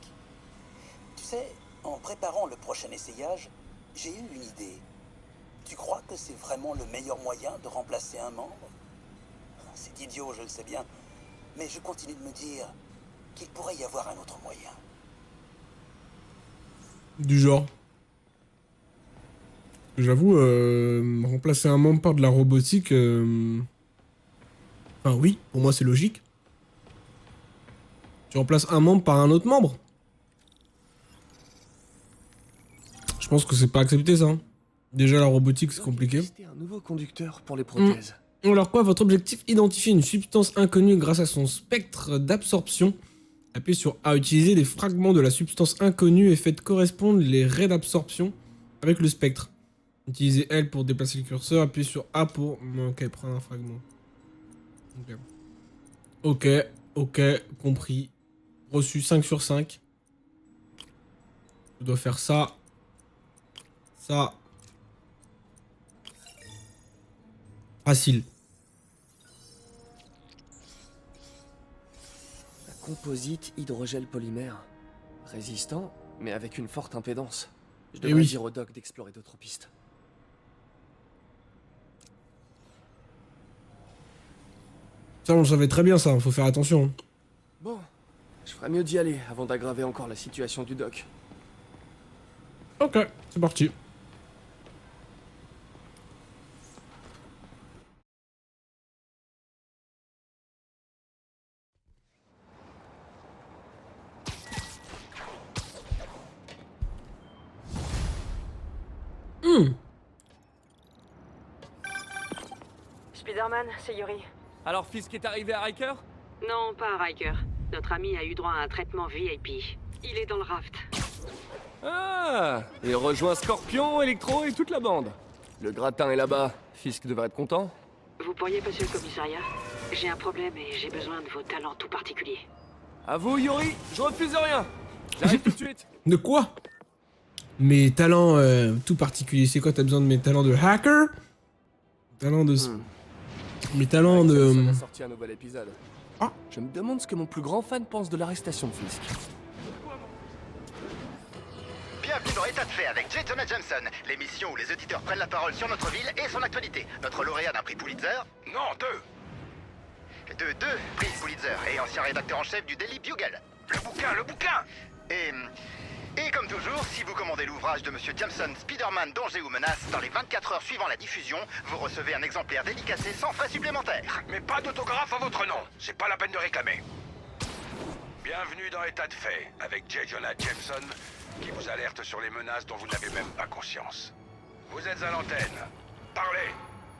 Speaker 11: Tu sais, en préparant le prochain essayage, j'ai eu une idée. Tu crois que c'est vraiment le meilleur moyen de remplacer un membre? C'est idiot, je le sais bien, mais je continue de me dire qu'il pourrait y avoir un autre moyen.
Speaker 1: Du genre. J'avoue, remplacer un membre par de la robotique... Enfin oui, pour moi c'est logique. Tu remplaces un membre par un autre membre. Je pense que c'est pas accepté ça. Hein. Déjà la robotique c'est compliqué.
Speaker 3: Tester un nouveau conducteur pour les prothèses.
Speaker 1: Alors quoi, votre objectif? Identifier une substance inconnue grâce à son spectre d'absorption. Appuyez sur A. Utiliser des fragments de la substance inconnue et faites correspondre les raies d'absorption avec le spectre. Utilisez L pour déplacer le curseur, appuyez sur A pour... Ok, prendre un fragment. Ok, compris. Reçu 5 sur 5. Je dois faire ça. Ça. Facile.
Speaker 3: Un composite hydrogel polymère. Résistant, mais avec une forte impédance. Je devrais dire au doc d'explorer d'autres pistes.
Speaker 1: Ça, on savait très bien ça, faut faire attention.
Speaker 3: Bon, je ferais mieux d'y aller avant d'aggraver encore la situation du doc.
Speaker 1: Ok, c'est parti.
Speaker 4: Spider-Man, c'est Yuri.
Speaker 3: Alors Fisk est arrivé à Riker?
Speaker 4: Non, pas à Riker. Notre ami a eu droit à un traitement VIP. Il est dans le raft.
Speaker 3: Ah, et rejoint Scorpion, Electro et toute la bande. Le gratin est là-bas. Fisk devrait être content.
Speaker 4: Vous pourriez passer au commissariat? J'ai un problème et j'ai besoin de vos talents tout particuliers.
Speaker 3: À vous, Yuri, je refuse rien. J'arrive tout de suite.
Speaker 1: De quoi? Mes talents tout particuliers. C'est quoi? T'as besoin de mes talents de hacker? Talents de... Mes talents de...
Speaker 3: Ça a sorti un nouvel épisode. Ah. Je me demande ce que mon plus grand fan pense de l'arrestation de Fisk.
Speaker 12: Bienvenue dans État de fait avec J. Jonah Jameson, l'émission où les auditeurs prennent la parole sur notre ville et son actualité. Notre lauréat d'un prix Pulitzer...
Speaker 10: Non,
Speaker 12: deux prix Pulitzer et ancien rédacteur en chef du Daily Bugle.
Speaker 10: Le bouquin
Speaker 12: Et comme toujours, si vous commandez l'ouvrage de Monsieur Jameson, Spider-Man, danger ou menace, dans les 24 heures suivant la diffusion, vous recevez un exemplaire dédicacé sans frais supplémentaires.
Speaker 10: Mais pas d'autographe à votre nom, c'est pas la peine de réclamer. Bienvenue dans État de fait, avec J. Jonah Jameson, qui vous alerte sur les menaces dont vous n'avez même pas conscience. Vous êtes à l'antenne. Parlez.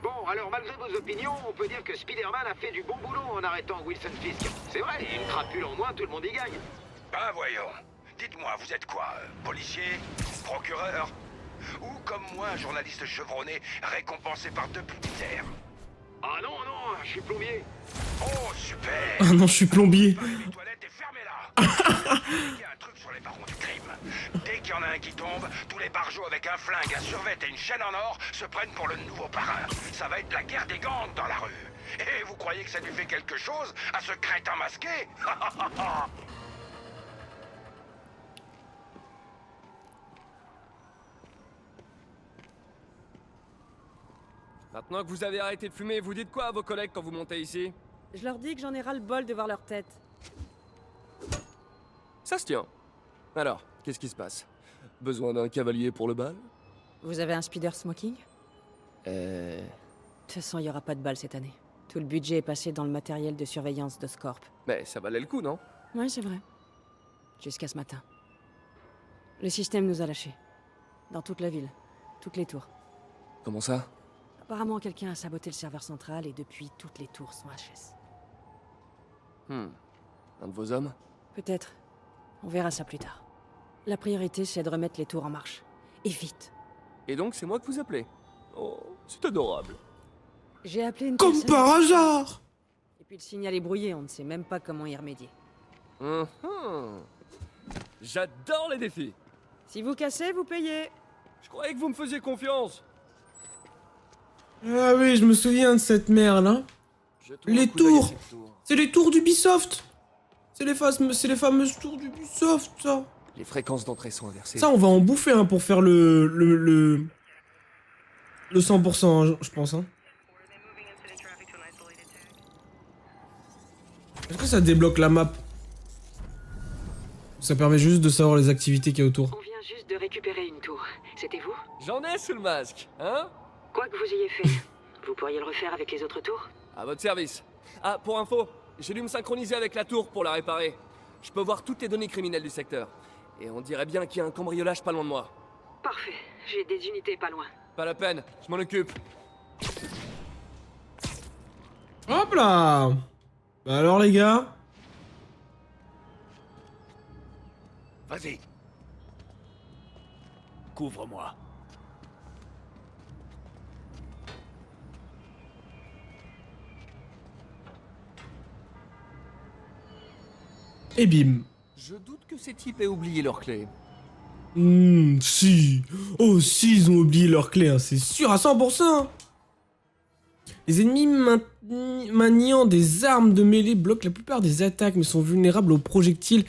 Speaker 2: Bon, alors malgré vos opinions, on peut dire que Spider-Man a fait du bon boulot en arrêtant Wilson Fisk. C'est vrai, une crapule en moins, tout le monde y gagne.
Speaker 10: Ben voyons. Dites-moi, vous êtes quoi? Policier? Procureur? Ou comme moi, un journaliste chevronné, récompensé par 2 Pulitzer?
Speaker 2: Ah non, je suis plombier.
Speaker 10: Oh, super.
Speaker 1: Ah non, je suis plombier.
Speaker 10: Les toilettes et fermez-la. Il y a un truc sur les barons du crime. Dès qu'il y en a un qui tombe, tous les barjots avec un flingue, un survêt et une chaîne en or se prennent pour le nouveau parrain. Ça va être la guerre des gangs dans la rue. Et vous croyez que ça lui fait quelque chose à ce crétin masqué?
Speaker 3: Maintenant que vous avez arrêté de fumer, vous dites quoi à vos collègues quand vous montez ici?
Speaker 7: Je leur dis que j'en ai ras le bol de voir leur tête.
Speaker 3: Ça se tient. Alors, qu'est-ce qui se passe? Besoin d'un cavalier pour le bal?
Speaker 7: Vous avez un speeder smoking? De toute façon, il n'y aura pas de bal cette année. Tout le budget est passé dans le matériel de surveillance de Scorp.
Speaker 3: Mais ça valait le coup, non?
Speaker 7: Ouais, c'est vrai. Jusqu'à ce matin. Le système nous a lâchés. Dans toute la ville. Toutes les tours.
Speaker 3: Comment ça?
Speaker 7: Apparemment, quelqu'un a saboté le serveur central et depuis, toutes les tours sont HS.
Speaker 3: Un de vos hommes?
Speaker 7: Peut-être. On verra ça plus tard. La priorité, c'est de remettre les tours en marche. Et vite.
Speaker 3: Et donc, c'est moi que vous appelez? Oh, c'est adorable.
Speaker 7: J'ai appelé une
Speaker 1: Comme
Speaker 7: personne...
Speaker 1: par hasard.
Speaker 7: Et puis le signal est brouillé, on ne sait même pas comment y remédier.
Speaker 3: J'adore les défis.
Speaker 7: Si vous cassez, vous payez.
Speaker 3: Je croyais que vous me faisiez confiance.
Speaker 1: Ah oui, je me souviens de cette merde là. Les tours. C'est les tours d'Ubisoft. C'est les fameuses tours d'Ubisoft, ça.
Speaker 3: Les fréquences d'entrée sont inversées.
Speaker 1: Ça, on va en bouffer hein, pour faire le 100%, hein, je pense. Hein. Est-ce que ça débloque la map? Ça permet juste de savoir les activités qu'il y a autour.
Speaker 4: On vient juste de récupérer une tour. C'était vous?
Speaker 3: J'en ai sous le masque, hein?
Speaker 4: Quoi que vous ayez fait, vous pourriez le refaire avec les autres tours?
Speaker 3: À votre service. Ah, pour info, j'ai dû me synchroniser avec la tour pour la réparer. Je peux voir toutes les données criminelles du secteur. Et on dirait bien qu'il y a un cambriolage pas loin de moi.
Speaker 4: Parfait, j'ai des unités pas loin.
Speaker 3: Pas la peine, je m'en occupe.
Speaker 1: Hop là. Bah alors les gars.
Speaker 10: Vas-y. Couvre-moi.
Speaker 1: Et bim.
Speaker 3: Je doute que ces types aient oublié leurs clés.
Speaker 1: Si. Oh, si, ils ont oublié leur clé, hein, c'est sûr, à 100%. Les ennemis maniant des armes de mêlée bloquent la plupart des attaques, mais sont vulnérables aux projectiles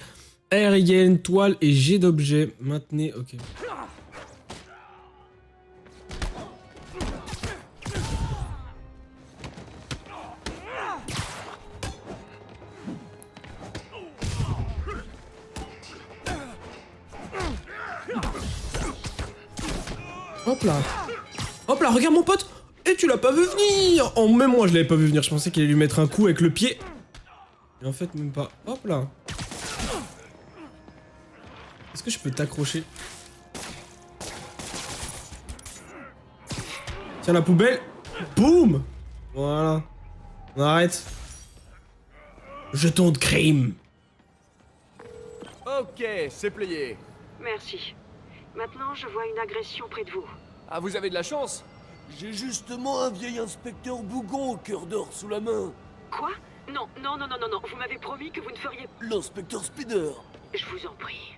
Speaker 1: aériennes, toiles et jets d'objets. Maintenez, ok. Hop là. Hop là, regarde mon pote. Et tu l'as pas vu venir. Oh, même moi je l'avais pas vu venir. Je pensais qu'il allait lui mettre un coup avec le pied. Et en fait même pas. Hop là. Est-ce que je peux t'accrocher? Tiens la poubelle. Boum. Voilà. On arrête. Jeton de crime.
Speaker 3: Ok, c'est plié.
Speaker 4: Merci. Maintenant, je vois une agression près de vous.
Speaker 3: Ah, vous avez de la chance.
Speaker 13: J'ai justement un vieil inspecteur Bougon au cœur d'or sous la main.
Speaker 4: Quoi? Non, non, non, non, non, non. Vous m'avez promis que vous ne feriez...
Speaker 13: L'inspecteur Spider.
Speaker 4: Je vous en prie.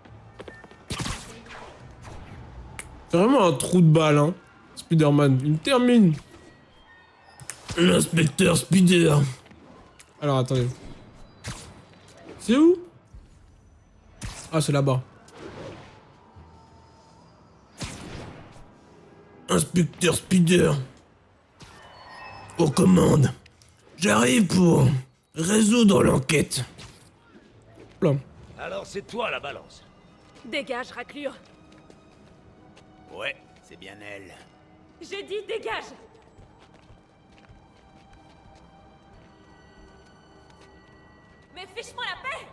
Speaker 1: C'est vraiment un trou de balle, hein. Spider-Man, il me termine. L'inspecteur Spider. Alors, attendez. C'est où? Ah, c'est là-bas. Inspecteur Spider. Aux commandes. J'arrive pour résoudre l'enquête. Là.
Speaker 10: Alors c'est toi la balance.
Speaker 14: Dégage, raclure.
Speaker 10: Ouais, c'est bien elle.
Speaker 14: J'ai dit dégage. Mais fiche-moi la paix.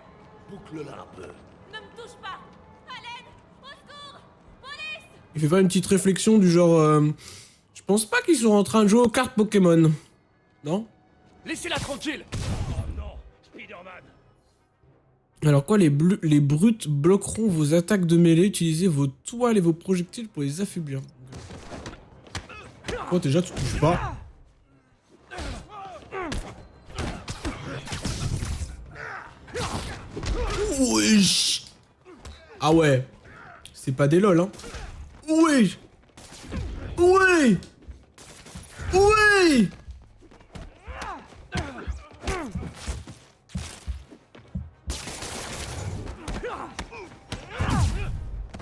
Speaker 10: Boucle-la un peu.
Speaker 14: Ne me touche pas. À l'aide. Au secours. Police.
Speaker 1: Il fait pas une petite réflexion du genre... je pense pas qu'ils sont en train de jouer aux cartes Pokémon. Non?
Speaker 3: Laissez-la tranquille.
Speaker 10: Oh non, Spider-Man.
Speaker 1: Alors quoi, les brutes bloqueront vos attaques de mêlée. Utilisez vos toiles et vos projectiles pour les affaiblir. Toi déjà tu touches pas. Wesh. Ah ouais. C'est pas des lol hein. Wesh. Ouais. Ouais.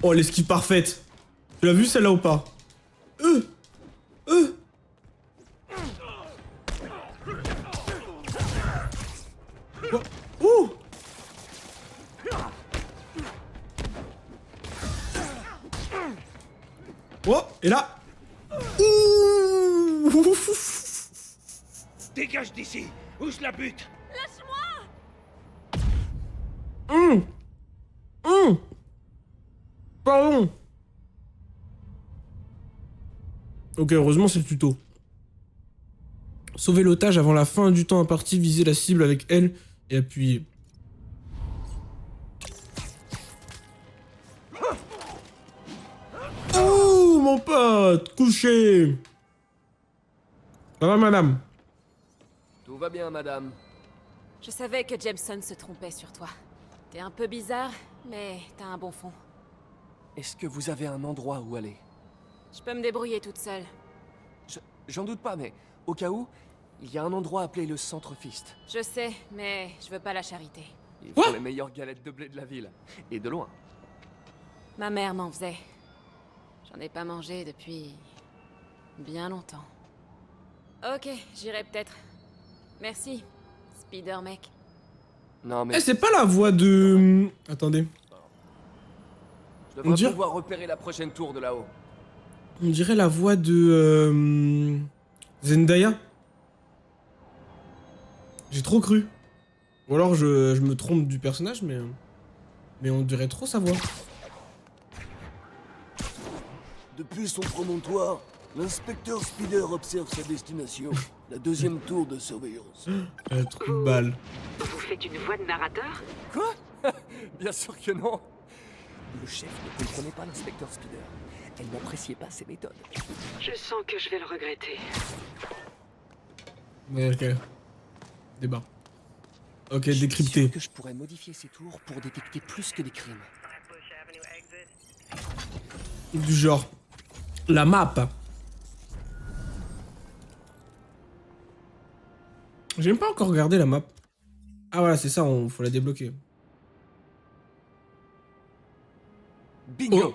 Speaker 1: Oh, l'esquive parfaite. Tu l'as vu celle-là ou pas? Quoi? Ouh. Oh, et là. Ouh.
Speaker 10: Dégage d'ici, ou je la bute.
Speaker 14: Lâche-moi.
Speaker 1: Pardon. Ok, heureusement c'est le tuto. Sauver l'otage avant la fin du temps imparti, viser la cible avec L et appuyer. Oh mon pote, couché. Ça va madame?
Speaker 3: Tout va bien, madame.
Speaker 14: Je savais que Jameson se trompait sur toi. T'es un peu bizarre, mais t'as un bon fond.
Speaker 3: Est-ce que vous avez un endroit où aller?
Speaker 14: Je peux me débrouiller toute seule.
Speaker 3: J'en doute pas, mais au cas où, il y a un endroit appelé le Centre Fist.
Speaker 14: Je sais, mais je veux pas la charité.
Speaker 3: Ils font les meilleures galettes de blé de la ville. Et de loin.
Speaker 14: Ma mère m'en faisait. J'en ai pas mangé depuis... bien longtemps. Ok, j'irai peut-être. Merci, Spider-Mec.
Speaker 3: Non mais...
Speaker 1: Eh, c'est pas la voix de... Attendez.
Speaker 3: Je devrais pouvoir repérer la prochaine tour de là-haut.
Speaker 1: On dirait la voix de... Zendaya. J'ai trop cru. Ou alors je me trompe du personnage, mais on dirait trop sa voix.
Speaker 13: Depuis son promontoire, l'inspecteur Spider observe sa destination, la deuxième tour de surveillance.
Speaker 1: Trou de balle.
Speaker 4: Vous faites une voix de narrateur?
Speaker 3: Quoi? Bien sûr que non. Le chef ne comprenait pas l'inspecteur Spider. Elle n'appréciait pas ses méthodes.
Speaker 4: Je sens que je vais le regretter.
Speaker 1: Ouais, ok. Débat. Ok,
Speaker 3: Je suis
Speaker 1: décrypté.
Speaker 3: sûr que je pourrais modifier ces tours pour détecter plus que des crimes.
Speaker 1: Du genre. La map. J'ai même pas encore regardé la map. Ah voilà, c'est ça, faut la débloquer.
Speaker 3: Bingo!
Speaker 1: Oh.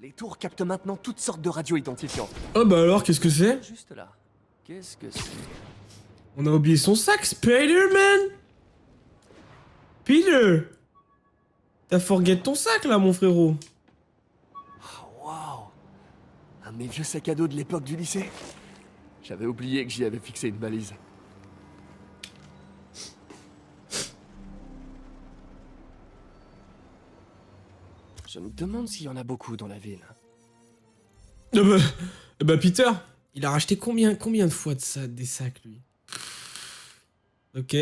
Speaker 3: Les tours captent maintenant toutes sortes de radios identifiantes.
Speaker 1: Oh bah alors, qu'est-ce que c'est?
Speaker 3: Juste là. Qu'est-ce que c'est?
Speaker 1: On a oublié son sac, Spider-Man! Peter! T'as forget ton sac là, mon frérot.
Speaker 3: Oh, waouh! Un de mes vieux sacs à dos de l'époque du lycée. J'avais oublié que j'y avais fixé une balise. Je me demande s'il y en a beaucoup dans la ville.
Speaker 1: Bah Peter, il a racheté combien de fois des sacs lui? Ok.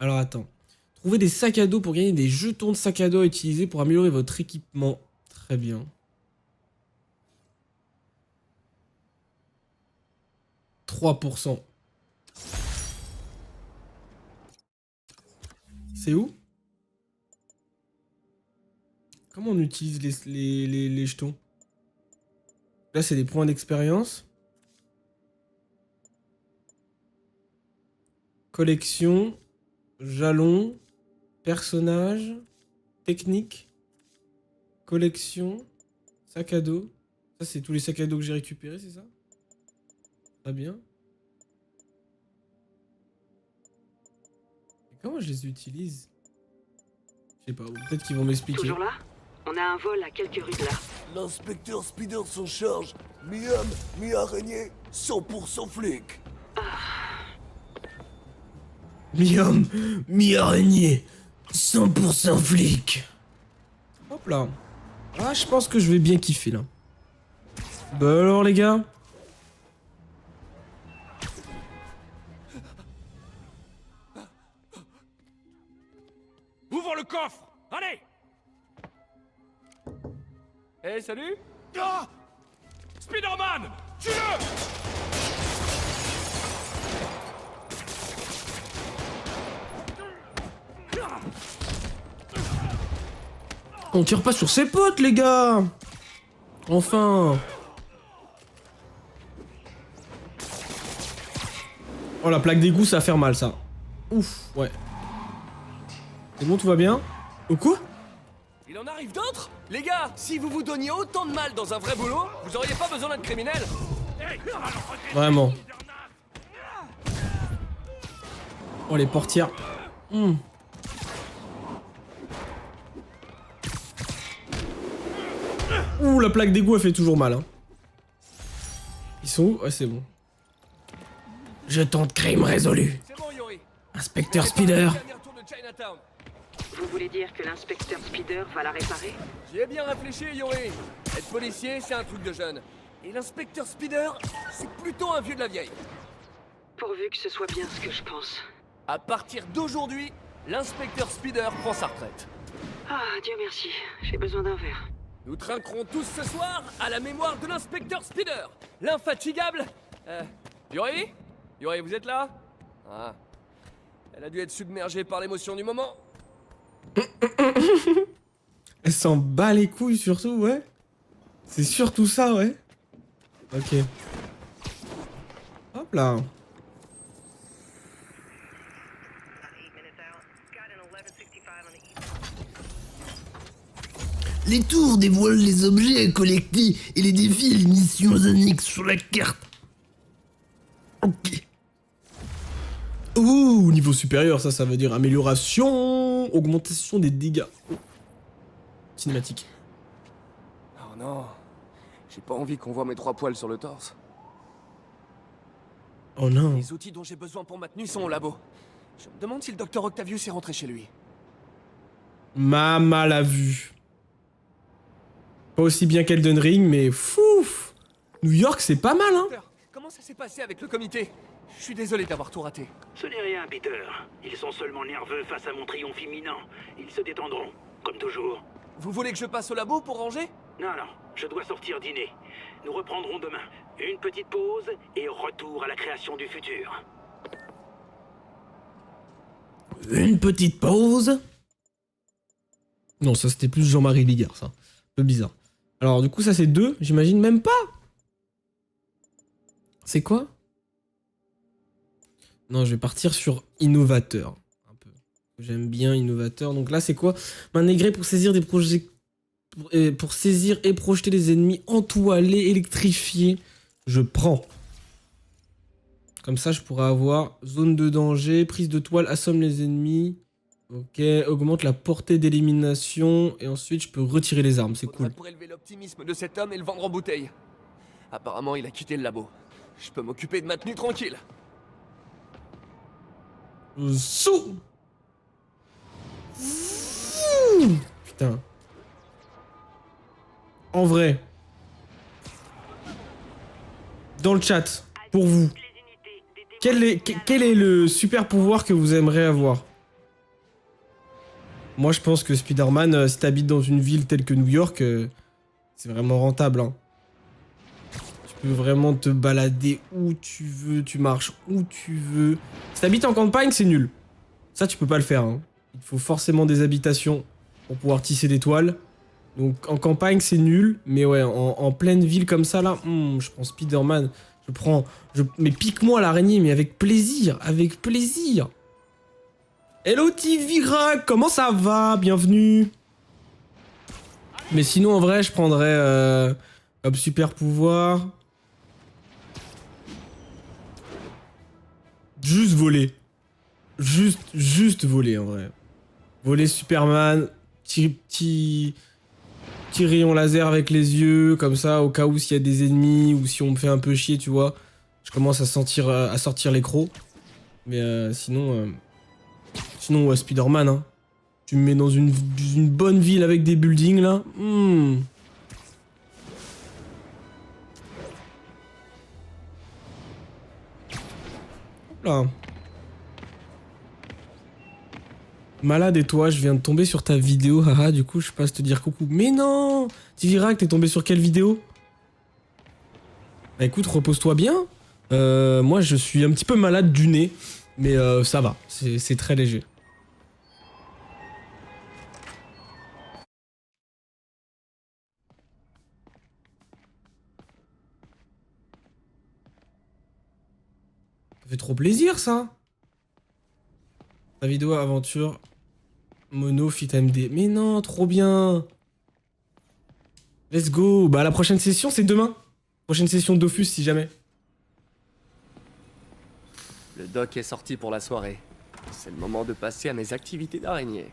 Speaker 1: Alors attends. Trouvez des sacs à dos pour gagner des jetons de sac à dos à utiliser pour améliorer votre équipement. Très bien. « 3%. C'est où? Comment on utilise les jetons? Là, c'est des points d'expérience. Collection. Jalon. Personnage. Technique. Collection. Sac à dos. Ça, c'est tous les sacs à dos que j'ai récupérés, c'est ça? Très bien. Et comment je les utilise? Je sais pas, peut-être qu'ils vont m'expliquer.
Speaker 4: Toujours là? On a un vol à quelques rues de là.
Speaker 13: L'inspecteur Spider s'en charge. Mi-homme, mi-araignée, 100% flic.
Speaker 1: Mi-homme, mi-araignée, 100% flic. Hop là. Ah, je pense que je vais bien kiffer là. Bah alors les gars.
Speaker 10: Ouvre le coffre! Allez!
Speaker 3: Hey, salut!
Speaker 10: Ah! Spider-Man! Tue-le!
Speaker 1: On tire pas sur ses potes les gars. Enfin. Oh la plaque d'égout, ça va faire mal ça. Ouf, ouais. C'est bon, tout va bien? Au quoi?
Speaker 3: Il en arrive d'autres? Les gars, si vous vous donniez autant de mal dans un vrai boulot, vous auriez pas besoin d'être criminel.
Speaker 1: Vraiment. Oh les portières. Ouh, la plaque d'égout elle fait toujours mal hein. Ils sont où? Ouais, c'est bon. Jeton de crime résolu.
Speaker 3: C'est bon, Yuri.
Speaker 1: Inspecteur Spider.
Speaker 4: Vous voulez dire que l'inspecteur Spider va la réparer?
Speaker 3: J'y ai bien réfléchi, Yuri. Être policier, c'est un truc de jeune. Et l'inspecteur Spider, c'est plutôt un vieux de la vieille.
Speaker 4: Pourvu que ce soit bien ce que je pense.
Speaker 3: À partir d'aujourd'hui, l'inspecteur Spider prend sa retraite.
Speaker 4: Ah, Dieu merci. J'ai besoin d'un verre.
Speaker 3: Nous trinquerons tous ce soir à la mémoire de l'inspecteur Spider, l'infatigable... Yuri? Yuri, vous êtes là? Ah. Elle a dû être submergée par l'émotion du moment.
Speaker 1: Elle s'en bat les couilles surtout, ouais. C'est surtout ça, ouais. Ok. Hop là.
Speaker 15: Les tours dévoilent les objets à collecter et les défis et les missions annexes sur la carte. Ok.
Speaker 1: Ouh, niveau supérieur, ça veut dire amélioration, augmentation des dégâts. Cinématique.
Speaker 3: Oh non, j'ai pas envie qu'on voit mes 3 poils sur le torse.
Speaker 1: Oh non.
Speaker 3: Les outils dont j'ai besoin pour ma tenue sont au labo. Je me demande si le docteur Octavius est rentré chez lui.
Speaker 1: Mama l'a vu. Pas aussi bien qu'Elden Ring, mais fouf. New York, c'est pas mal, hein.
Speaker 3: Docteur, comment ça s'est passé avec le comité? Je suis désolé d'avoir tout raté.
Speaker 5: Ce n'est rien, Peter. Ils sont seulement nerveux face à mon triomphe imminent. Ils se détendront, comme toujours.
Speaker 3: Vous voulez que je passe au labo pour ranger?
Speaker 5: Non, non, je dois sortir dîner. Nous reprendrons demain. Une petite pause et retour à la création du futur.
Speaker 1: Une petite pause. Non, ça c'était plus Jean-Marie Bigard, ça. Un peu bizarre. Alors du coup ça c'est 2, j'imagine même pas. C'est quoi? Non, je vais partir sur innovateur. Un peu. J'aime bien innovateur. Donc là c'est quoi? Main négrée pour saisir des projets... Pour saisir et projeter les ennemis entoilés, électrifiés. Je prends. Comme ça je pourrais avoir zone de danger, prise de toile, assomme les ennemis. Ok, augmente la portée d'élimination et ensuite je peux retirer les armes, c'est cool.
Speaker 3: Pour élever l'optimisme de cet homme et le vendre en bouteille. Apparemment, il a quitté le labo. Je peux m'occuper de ma tenue tranquille.
Speaker 1: Sous. Putain. En vrai. Dans le chat, pour vous. Quel est le super pouvoir que vous aimeriez avoir? Moi, je pense que Spider-Man, si t'habites dans une ville telle que New York, c'est vraiment rentable. Hein. Tu peux vraiment te balader où tu veux, tu marches où tu veux. Si t'habites en campagne, c'est nul. Ça, tu peux pas le faire. Hein. Il faut forcément des habitations pour pouvoir tisser des toiles. Donc, en campagne, c'est nul. Mais ouais, en pleine ville comme ça, là, je prends Spider-Man. Mais pique-moi l'araignée, mais avec plaisir. Avec plaisir. Hello Tivira, comment ça va? Bienvenue. Mais sinon en vrai je prendrais comme super pouvoir juste voler. Juste voler en vrai. Voler Superman, petit rayon laser avec les yeux, comme ça au cas où s'il y a des ennemis ou si on me fait un peu chier, tu vois. Je commence à sortir les crocs. Mais sinon ouais, Spider-Man, hein. Tu me mets dans une bonne ville avec des buildings, là. Là. Malade et toi, je viens de tomber sur ta vidéo, haha, du coup je passe te dire coucou. Mais non! Tivirac, t'es tombé sur quelle vidéo? Bah écoute, repose-toi bien. Moi je suis un petit peu malade du nez, mais ça va, c'est très léger. Ça fait trop plaisir ça. La vidéo aventure mono fit MD. Mais non, trop bien. Let's go. Bah la prochaine session c'est demain. Prochaine session Dofus si jamais.
Speaker 3: Le doc est sorti pour la soirée. C'est le moment de passer à mes activités d'araignée.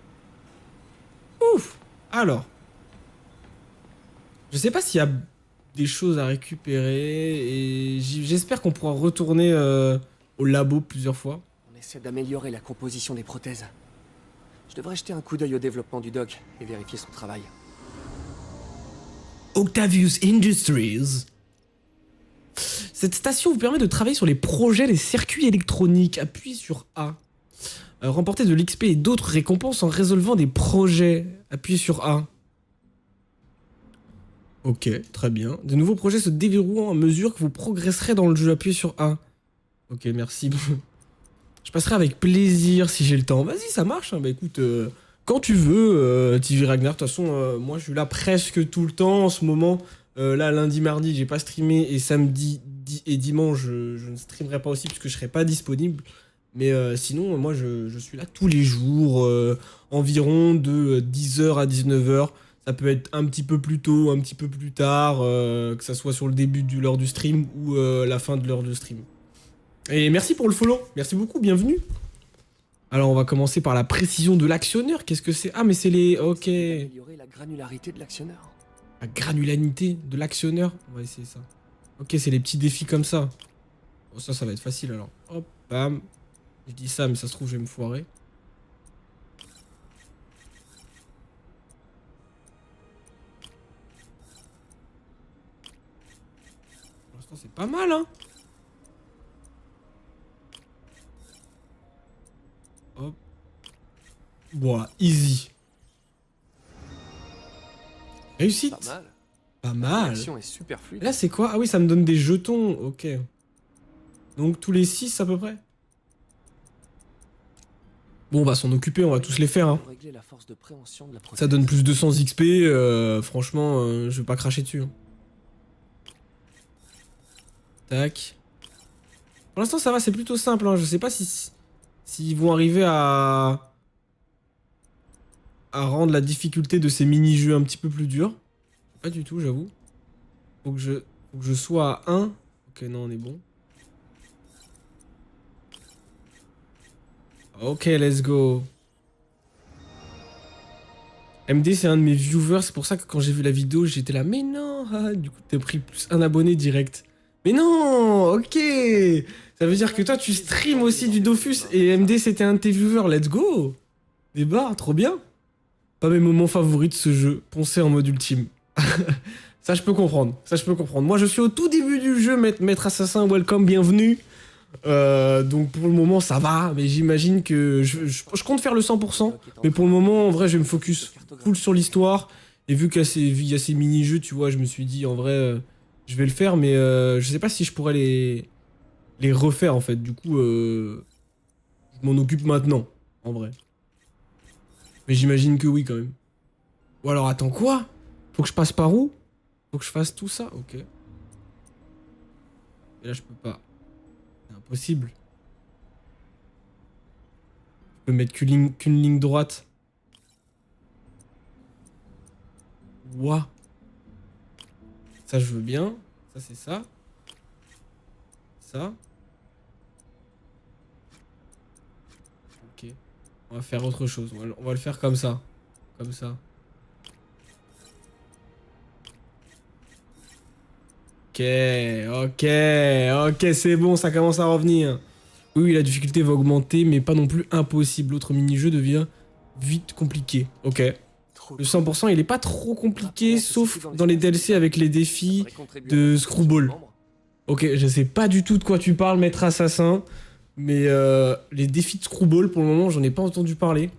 Speaker 1: Ouf. Alors. Je sais pas s'il y a des choses à récupérer et j'espère qu'on pourra retourner au labo plusieurs fois.
Speaker 3: On essaie d'améliorer la composition des prothèses. Je devrais jeter un coup d'œil au développement du doc et vérifier son travail.
Speaker 1: Octavius Industries. Cette station vous permet de travailler sur les projets des circuits électroniques. Appuyez sur A. Remporter de l'XP et d'autres récompenses en résolvant des projets. Appuyez sur A. Ok, très bien. De nouveaux projets se déverrouillant à mesure que vous progresserez dans le jeu. Appuyez sur A. Ok, merci. Je passerai avec plaisir si j'ai le temps. Vas-y, ça marche. Hein. Bah écoute, quand tu veux, TV Ragnar. De toute façon, moi je suis là presque tout le temps en ce moment. Là, lundi, mardi, j'ai pas streamé et samedi et dimanche, je ne streamerai pas aussi parce que je serai pas disponible. Mais sinon, moi je suis là tous les jours, environ de 10h à 19h. Ça peut être un petit peu plus tôt, un petit peu plus tard, que ça soit sur le début de l'heure du stream ou la fin de l'heure de stream. Et merci pour le follow, merci beaucoup, bienvenue. Alors on va commencer par la précision de l'actionneur, qu'est-ce que c'est? Ah mais c'est les... ok.
Speaker 3: Améliorer la granularité de l'actionneur.
Speaker 1: La granularité de l'actionneur? On va essayer ça. Ok, c'est les petits défis comme ça. Bon, ça va être facile alors. Hop, bam. Je dis ça, mais ça se trouve, je vais me foirer. Pour l'instant, c'est pas mal, hein. Hop. Bon, easy. Réussite.
Speaker 3: Pas mal.
Speaker 1: Pas mal.
Speaker 3: L'action est super fluide.
Speaker 1: Là, c'est quoi? Ah oui, ça me donne des jetons. Ok. Donc, tous les 6 à peu près. Bon, on va s'en occuper, on va tous les faire. Hein.
Speaker 3: Pour régler la force de préhension de la
Speaker 1: Ça donne plus de 200 XP, franchement, je vais pas cracher dessus. Hein. Tac. Pour l'instant, ça va, c'est plutôt simple. Hein. Je sais pas s'ils vont arriver à rendre la difficulté de ces mini-jeux un petit peu plus durs. Pas du tout, j'avoue. Faut que je sois à 1. Ok, non, on est bon. Ok, let's go. MD, c'est un de mes viewers, c'est pour ça que quand j'ai vu la vidéo, j'étais là, mais non, du coup, t'as pris plus un abonné direct. Mais non, ok. Ça veut dire que toi, tu stream aussi du Dofus et MD, c'était un de tes viewers, let's go. Débat, trop bien. Pas mes moments favoris de ce jeu, poncer en mode ultime. Ça, je peux comprendre, Moi, je suis au tout début du jeu, Maître Assassin, welcome, bienvenue. Donc pour le moment ça va, mais j'imagine que je compte faire le 100%, mais pour le moment en vrai je vais me focus full sur l'histoire, et vu qu'il y a ces mini-jeux, tu vois, je me suis dit en vrai je vais le faire, mais je sais pas si je pourrais les refaire en fait, du coup je m'en occupe maintenant, en vrai. Mais j'imagine que oui quand même. Ou alors attends, quoi? Faut que je passe par où? Faut que je fasse tout ça? Ok. Et là je peux pas. C'est impossible. Je peux mettre qu'une ligne droite. Ouah. Ça je veux bien. Ça c'est ça. Ça. Ok. On va faire autre chose. On va le faire comme ça. Comme ça. Ok, c'est bon, ça commence à revenir. Oui, la difficulté va augmenter, mais pas non plus impossible. L'autre mini-jeu devient vite compliqué. Ok. Le 100%, il est pas trop compliqué, sauf dans les DLC avec les défis de Screwball. Ok, je sais pas du tout de quoi tu parles, Maître Assassin, mais les défis de Screwball, pour le moment, j'en ai pas entendu parler.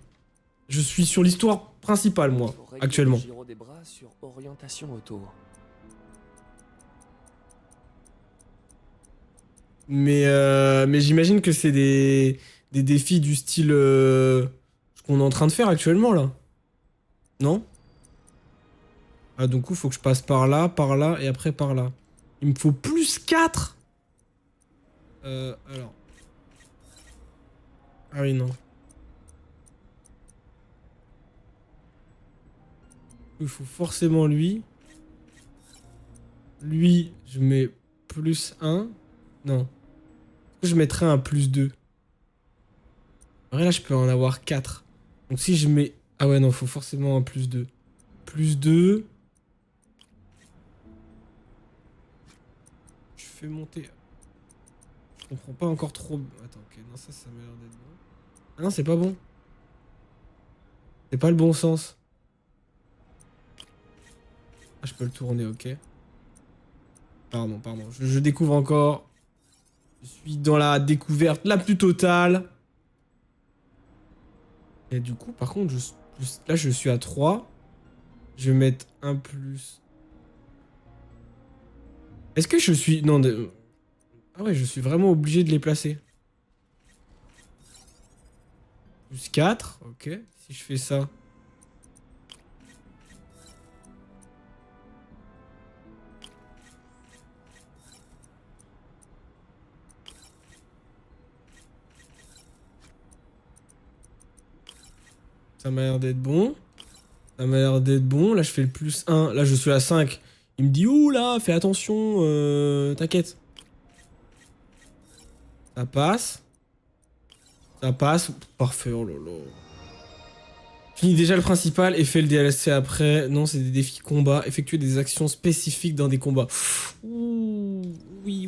Speaker 1: Je suis sur l'histoire principale, moi, actuellement. Mais j'imagine que c'est des défis du style ce qu'on est en train de faire actuellement là. Non? Ah donc il faut que je passe par là et après par là. Il me faut plus 4. Alors. Ah oui non. Il faut forcément lui. Lui, je mets plus 1. Non. Je mettrais un plus 2. En vrai, là, je peux en avoir 4. Donc si je mets... Ah ouais, non, faut forcément un plus 2. Plus 2. Je fais monter... Je comprends pas encore trop... Attends, ok, non, ça m'a l'air d'être bon. Ah non, c'est pas bon. C'est pas le bon sens. Ah, je peux le tourner, ok. Pardon. Je découvre encore... Je suis dans la découverte la plus totale. Et du coup, par contre, là, je suis à 3. Je vais mettre un plus. Est-ce que je suis... Non, ah ouais, je suis vraiment obligé de les placer. Plus 4, ok. Si je fais ça... Ça m'a l'air d'être bon. Là, je fais le plus 1. Là, je suis à 5. Il me dit, ouh là, fais attention. T'inquiète. Ça passe. Parfait, oh là là. Finis déjà le principal et fais le DLC après. Non, c'est des défis combat. Effectuer des actions spécifiques dans des combats. Ouh, oui.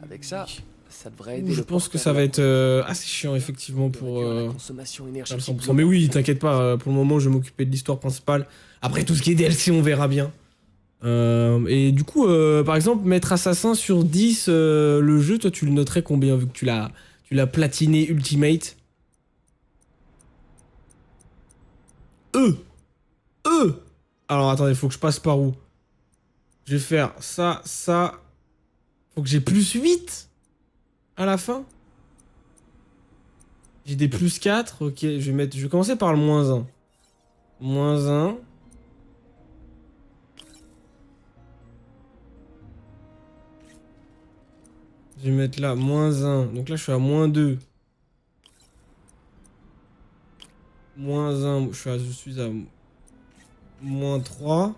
Speaker 3: Avec ça... Ça devrait aider.
Speaker 1: Je pense que ça va être assez chiant effectivement pour le 100%. Mais oui, t'inquiète pas, pour le moment je vais m'occuper de l'histoire principale. Après tout ce qui est DLC, on verra bien. Et du coup, par exemple, Maître Assassin sur 10, le jeu, toi tu le noterais combien vu que tu l'as platiné Ultimate? Alors attendez, faut que je passe par où? Je vais faire ça. Faut que j'ai plus 8 à la fin. J'ai des plus 4. Ok, je vais commencer par le moins 1. Moins 1. Je vais mettre là, moins 1. Donc là, je suis à moins 2. Moins 1, je suis à moins 3.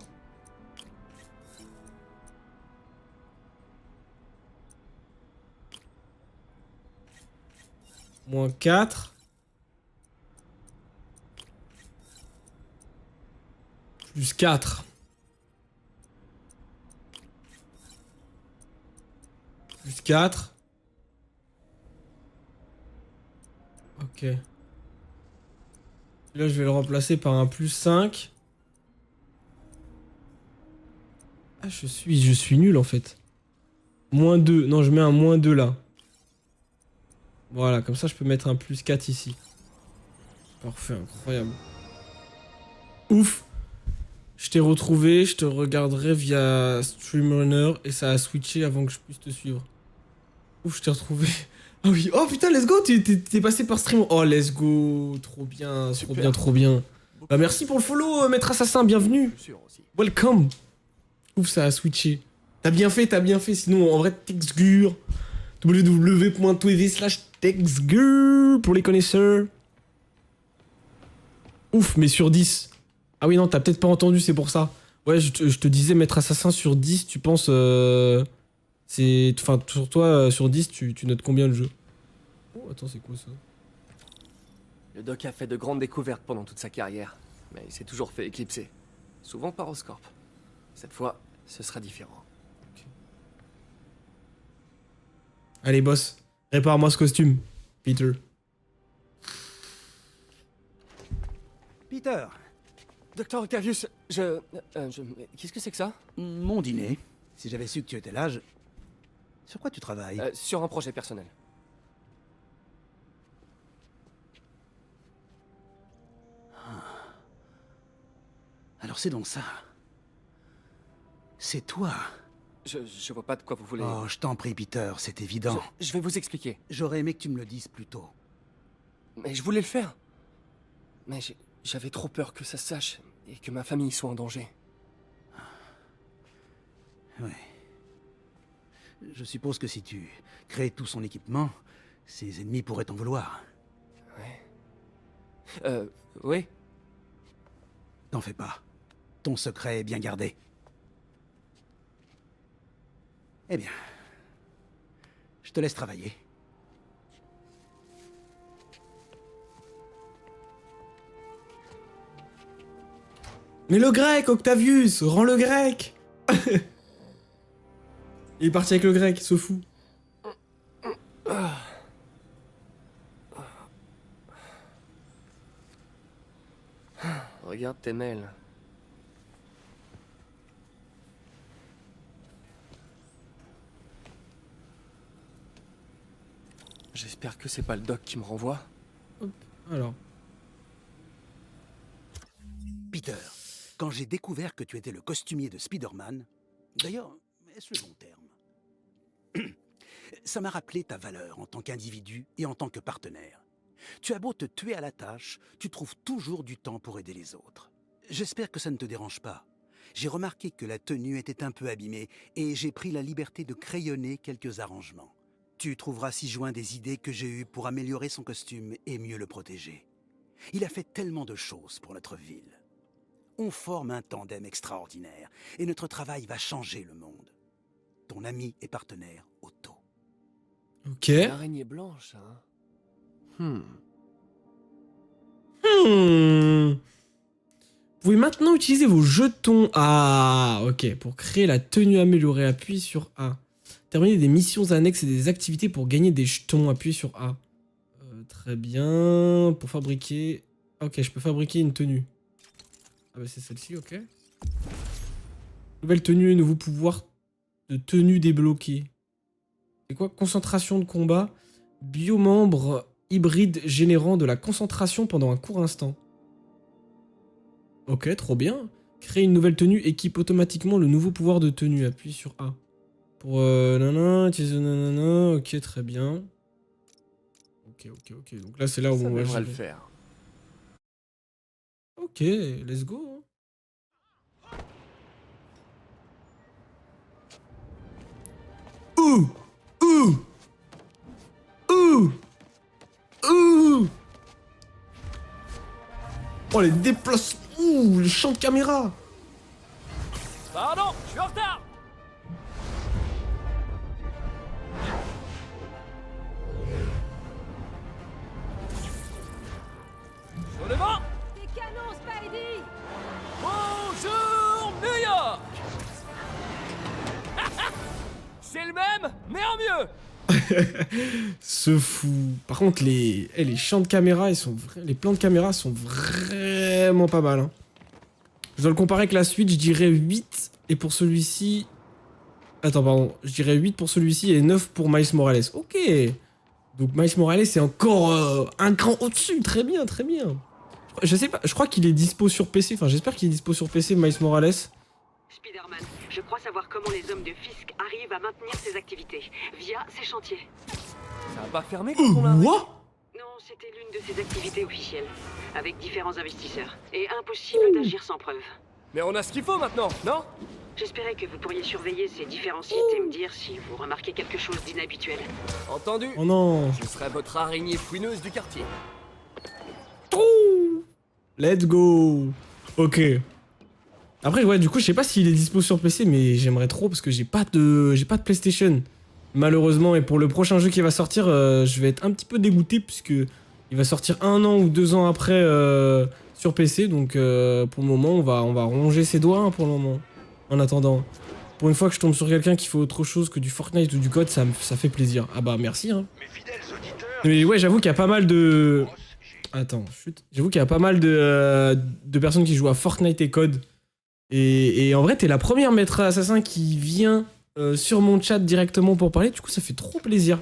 Speaker 1: Moins 4. Plus 4. Plus 4. Ok. Là, je vais le remplacer par un plus 5. Ah, je suis nul en fait. Moins 2. Non, je mets un moins 2 là. Voilà, comme ça, je peux mettre un plus 4 ici. Parfait, incroyable. Ouf. Je t'ai retrouvé, je te regarderai via Streamrunner et ça a switché avant que je puisse te suivre. Ouf, je t'ai retrouvé. Ah oui, oh putain, let's go, t'es passé par stream. Oh, let's go, trop bien, trop bien, trop bien. Bah merci pour le follow, maître assassin, bienvenue. Welcome. Ouf, ça a switché. T'as bien fait, sinon en vrai, Texgur. www.tv/Texgur pour les connaisseurs. Ouf, mais sur 10. Ah oui, non, t'as peut-être pas entendu, c'est pour ça. Ouais, je te disais, maître assassin sur 10, tu penses... Enfin, sur toi, sur 10, tu notes combien le jeu? Oh, attends, c'est quoi ça?
Speaker 3: Le doc a fait de grandes découvertes pendant toute sa carrière, mais il s'est toujours fait éclipser. Souvent par Oscorp. Cette fois, ce sera différent.
Speaker 1: Okay. Allez, boss, répare-moi ce costume, Peter.
Speaker 6: Peter.
Speaker 3: Docteur Octavius, qu'est-ce que c'est que ça?
Speaker 6: Mon dîner. Si j'avais su que tu étais là, Sur quoi tu travailles?
Speaker 3: Sur un projet personnel.
Speaker 6: Alors c'est donc ça. C'est toi.
Speaker 3: Je vois pas de quoi vous voulez...
Speaker 6: Oh, je t'en prie, Peter, c'est évident.
Speaker 3: Je vais vous expliquer.
Speaker 6: J'aurais aimé que tu me le dises plus tôt.
Speaker 3: Mais je voulais le faire. Mais j'avais trop peur que ça se sache et que ma famille soit en danger.
Speaker 6: Ouais. Je suppose que si tu crées tout son équipement, ses ennemis pourraient t'en vouloir.
Speaker 3: Ouais. Oui.
Speaker 6: T'en fais pas. Ton secret est bien gardé. Eh bien, je te laisse travailler.
Speaker 1: Mais le grec, Octavius, rends le grec. Il est parti avec le grec, ce fou.
Speaker 3: Regarde tes mails. J'espère que c'est pas le doc qui me renvoie.
Speaker 1: Hop, alors.
Speaker 6: Peter, quand j'ai découvert que tu étais le costumier de Spider-Man, d'ailleurs, est-ce le bon terme? Ça m'a rappelé ta valeur en tant qu'individu et en tant que partenaire. Tu as beau te tuer à la tâche, tu trouves toujours du temps pour aider les autres. J'espère que ça ne te dérange pas. J'ai remarqué que la tenue était un peu abîmée et j'ai pris la liberté de crayonner quelques arrangements. Tu trouveras ci-joint des idées que j'ai eues pour améliorer son costume et mieux le protéger. Il a fait tellement de choses pour notre ville. On forme un tandem extraordinaire et notre travail va changer le monde. Ton ami et partenaire, Otto.
Speaker 1: Ok.
Speaker 3: L'araignée blanche, hein.
Speaker 1: Vous pouvez maintenant utiliser vos jetons. Ah, ok. Pour créer la tenue améliorée, appuyez sur A. Terminer des missions annexes et des activités pour gagner des jetons, appuyez sur A. Très bien. Pour fabriquer... Ok, je peux fabriquer une tenue. Ah bah c'est celle-ci, ok. Nouvelle tenue et nouveau pouvoir de tenue débloqué. C'est quoi? Concentration de combat. Biomembre hybride générant de la concentration pendant un court instant. Ok, trop bien. Créer une nouvelle tenue équipe automatiquement le nouveau pouvoir de tenue. Appuie sur A. Pour nanana, utiliser nanana. Ok, très bien. ok. Donc là, c'est là où
Speaker 3: Ça
Speaker 1: on va
Speaker 3: devrait le
Speaker 1: gérer.
Speaker 3: faire.
Speaker 1: Ok, let's go. Ouh! Oh, les déplacements! Ouh, les champs de caméra!
Speaker 3: Pardon, je suis en retard. Sur le vent.
Speaker 14: Des canons, Spidey!
Speaker 3: Bonjour, New York. C'est le même, mais en mieux.
Speaker 1: Ce fou. Par contre, les champs de caméra, les plans de caméra sont vraiment pas mal. Hein. Je dois le comparer avec la suite, je dirais 8. Et pour celui-ci... Attends, pardon. Je dirais 8 pour celui-ci et 9 pour Miles Morales. Ok. Donc Miles Morales est encore un cran au-dessus. Très bien, très bien. Je sais pas, je crois qu'il est dispo sur PC. Enfin, j'espère qu'il est dispo sur PC, Miles Morales.
Speaker 4: Spider-Man, je crois savoir comment les hommes de Fisk arrivent à maintenir ces activités via ces chantiers.
Speaker 3: Ça va pas fermer quand on a...
Speaker 1: What?
Speaker 4: Non, c'était l'une de ces activités officielles, avec différents investisseurs. Et impossible d'agir sans preuve.
Speaker 3: Mais on a ce qu'il faut maintenant, non?
Speaker 4: J'espérais que vous pourriez surveiller ces différents sites et me dire si vous remarquez quelque chose d'inhabituel.
Speaker 3: Entendu.
Speaker 1: Oh non.
Speaker 3: Je serai votre araignée fouineuse du quartier.
Speaker 1: Let's go. Ok. Après, ouais, du coup, je sais pas s'il est dispo sur PC, mais j'aimerais trop parce que j'ai pas de PlayStation. Malheureusement, et pour le prochain jeu qui va sortir, je vais être un petit peu dégoûté puisque il va sortir 1 an ou 2 ans après sur PC. Donc, pour le moment, on va ronger ses doigts hein, pour le moment. En attendant, pour une fois que je tombe sur quelqu'un qui fait autre chose que du Fortnite ou du code, ça fait plaisir. Ah bah merci. Hein. Mais ouais, j'avoue qu'il y a pas mal de... Attends, chut. J'avoue qu'il y a pas mal de personnes qui jouent à Fortnite et code. Et en vrai, t'es la première maître assassin qui vient sur mon chat directement pour parler. Du coup, ça fait trop plaisir.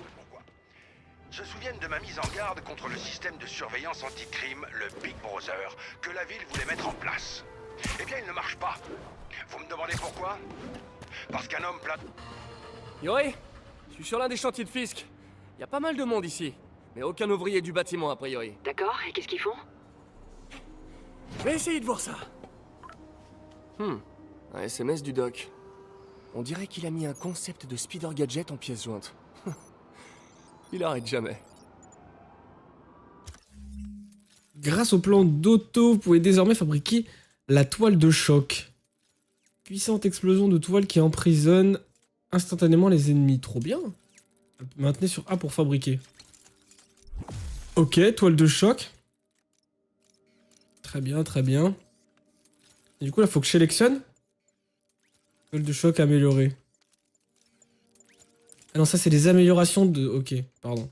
Speaker 10: Se souviennent de ma mise en garde contre le système de surveillance anti-crime, le Big Brother, que la ville voulait mettre en place. Eh bien, il ne marche pas. Vous me demandez pourquoi? Parce qu'un homme plat...
Speaker 3: Yuri, je suis sur l'un des chantiers de Fisk. Il y a pas mal de monde ici, mais aucun ouvrier du bâtiment a priori.
Speaker 4: D'accord, et qu'est-ce qu'ils font?
Speaker 3: Je vais essayer de voir ça. Un SMS du doc. On dirait qu'il a mis un concept de Spider Gadget en pièces jointes. Il arrête jamais.
Speaker 1: Grâce au plan d'Otto, vous pouvez désormais fabriquer la toile de choc. Puissante explosion de toile qui emprisonne instantanément les ennemis. Trop bien. Maintenez sur A pour fabriquer. Ok, toile de choc. Très bien, très bien. Et du coup, là, faut que je sélectionne. Toile de choc améliorée. Ah non, ça, c'est des améliorations de... Ok, pardon.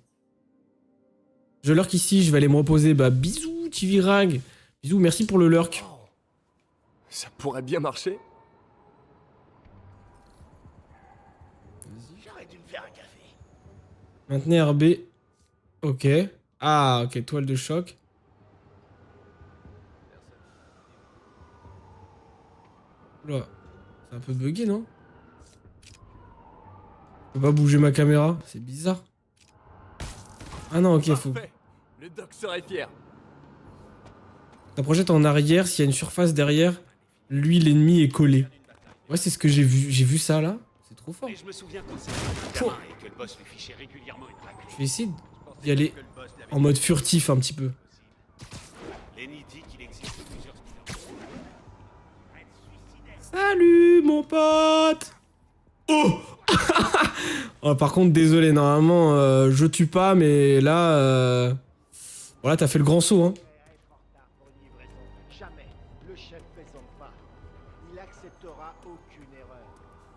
Speaker 1: Je lurk ici, je vais aller me reposer. Bah, bisous, Tivirag. Bisous, merci pour le lurk.
Speaker 3: Ça pourrait bien marcher.
Speaker 10: J'aurais dû me faire un café.
Speaker 1: Maintenez RB. Ok. Ah, ok, toile de choc. Oula, c'est un peu bugué, non? Je peux pas bouger ma caméra, c'est bizarre. Ah non, ok, faut...
Speaker 3: Le doc serait fier.
Speaker 1: Ta projette en arrière, s'il y a une surface derrière, lui, l'ennemi est collé. Ouais, c'est ce que j'ai vu. J'ai vu ça, là. C'est trop fort.
Speaker 16: Je me souviens quand c'était gamin et que le boss lui fichait régulièrement une raclée.
Speaker 1: Je vais essayer d'y aller en mode furtif un petit peu.
Speaker 16: Lenny dit qu'il existe plusieurs
Speaker 1: Salut, mon pote. Oh. Oh, par contre, désolé, normalement, je tue pas, mais là... Voilà, t'as fait le grand saut, hein.